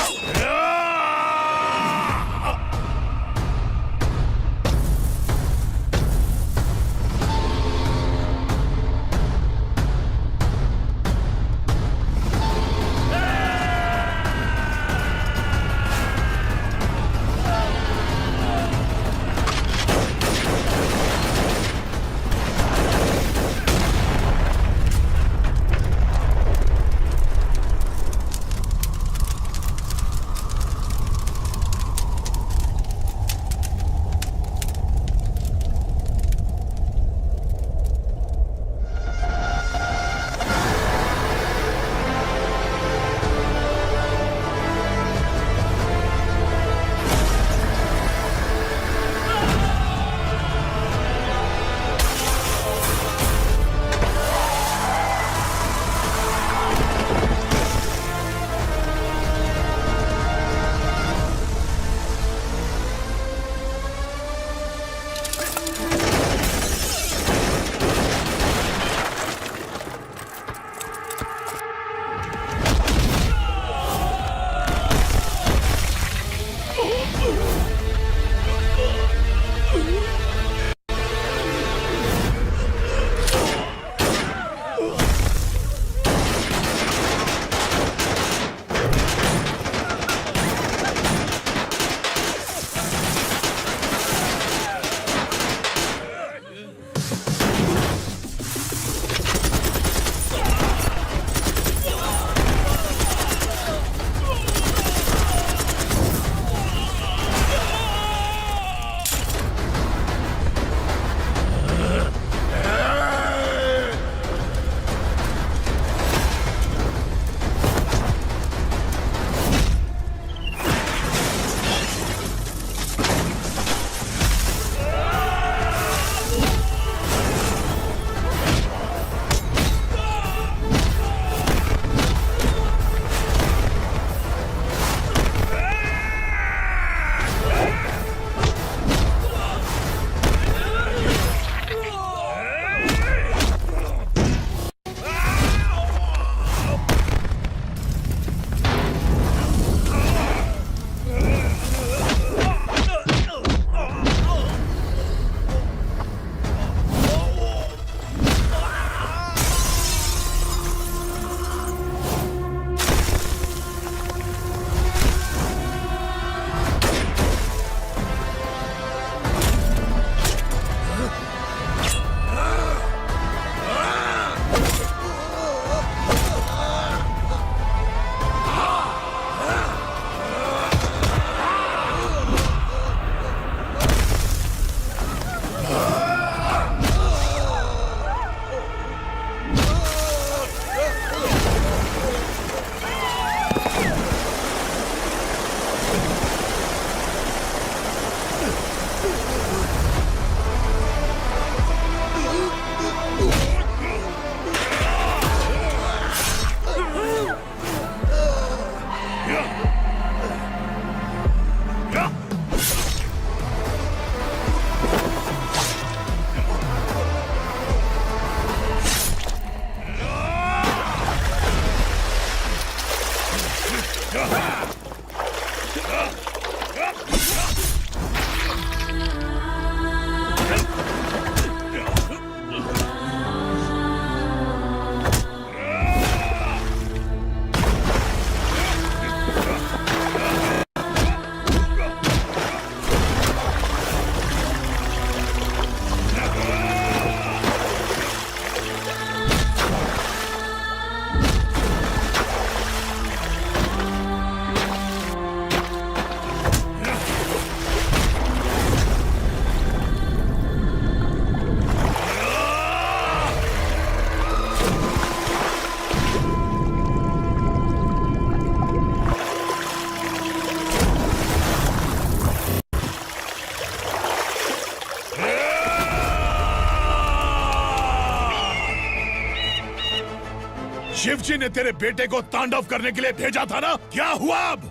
शिवजी ने तेरे बेटे को तांडव करने के लिए भेजा था ना, क्या हुआ अब?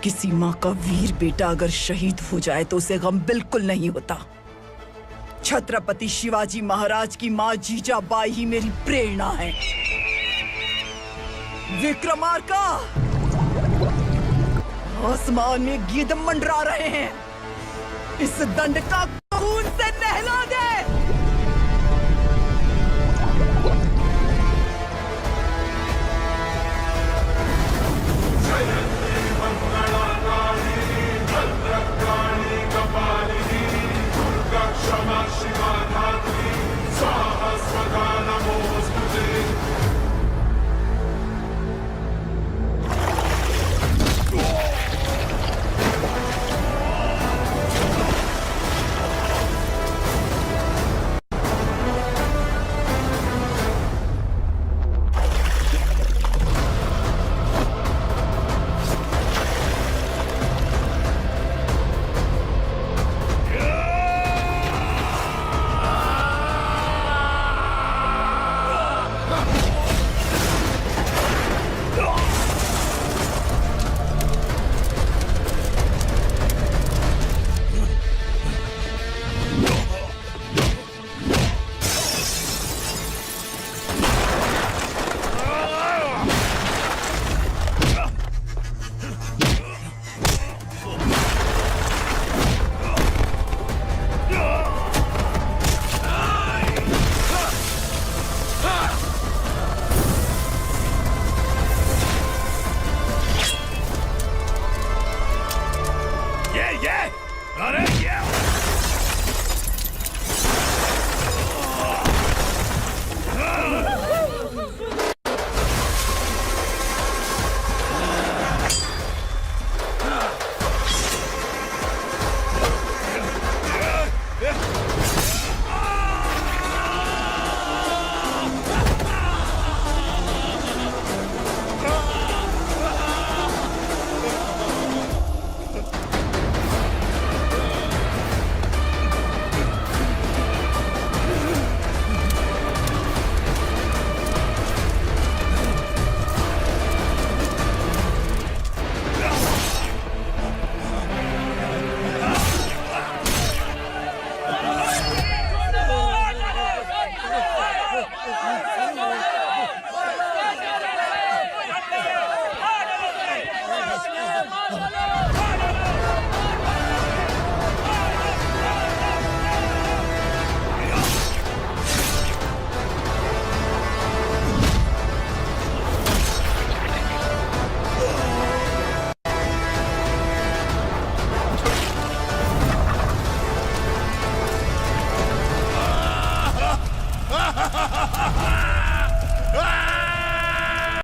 किसी माँ का वीर बेटा अगर शहीद हो जाए तो उसे गम बिल्कुल नहीं होता। छत्रपति शिवाजी महाराज की माँ जीजाबाई ही मेरी प्रेरणा है। विक्रमार्का, आसमान में गीत मंडरा रहे हैं। इस दंड का खून से नहला दे।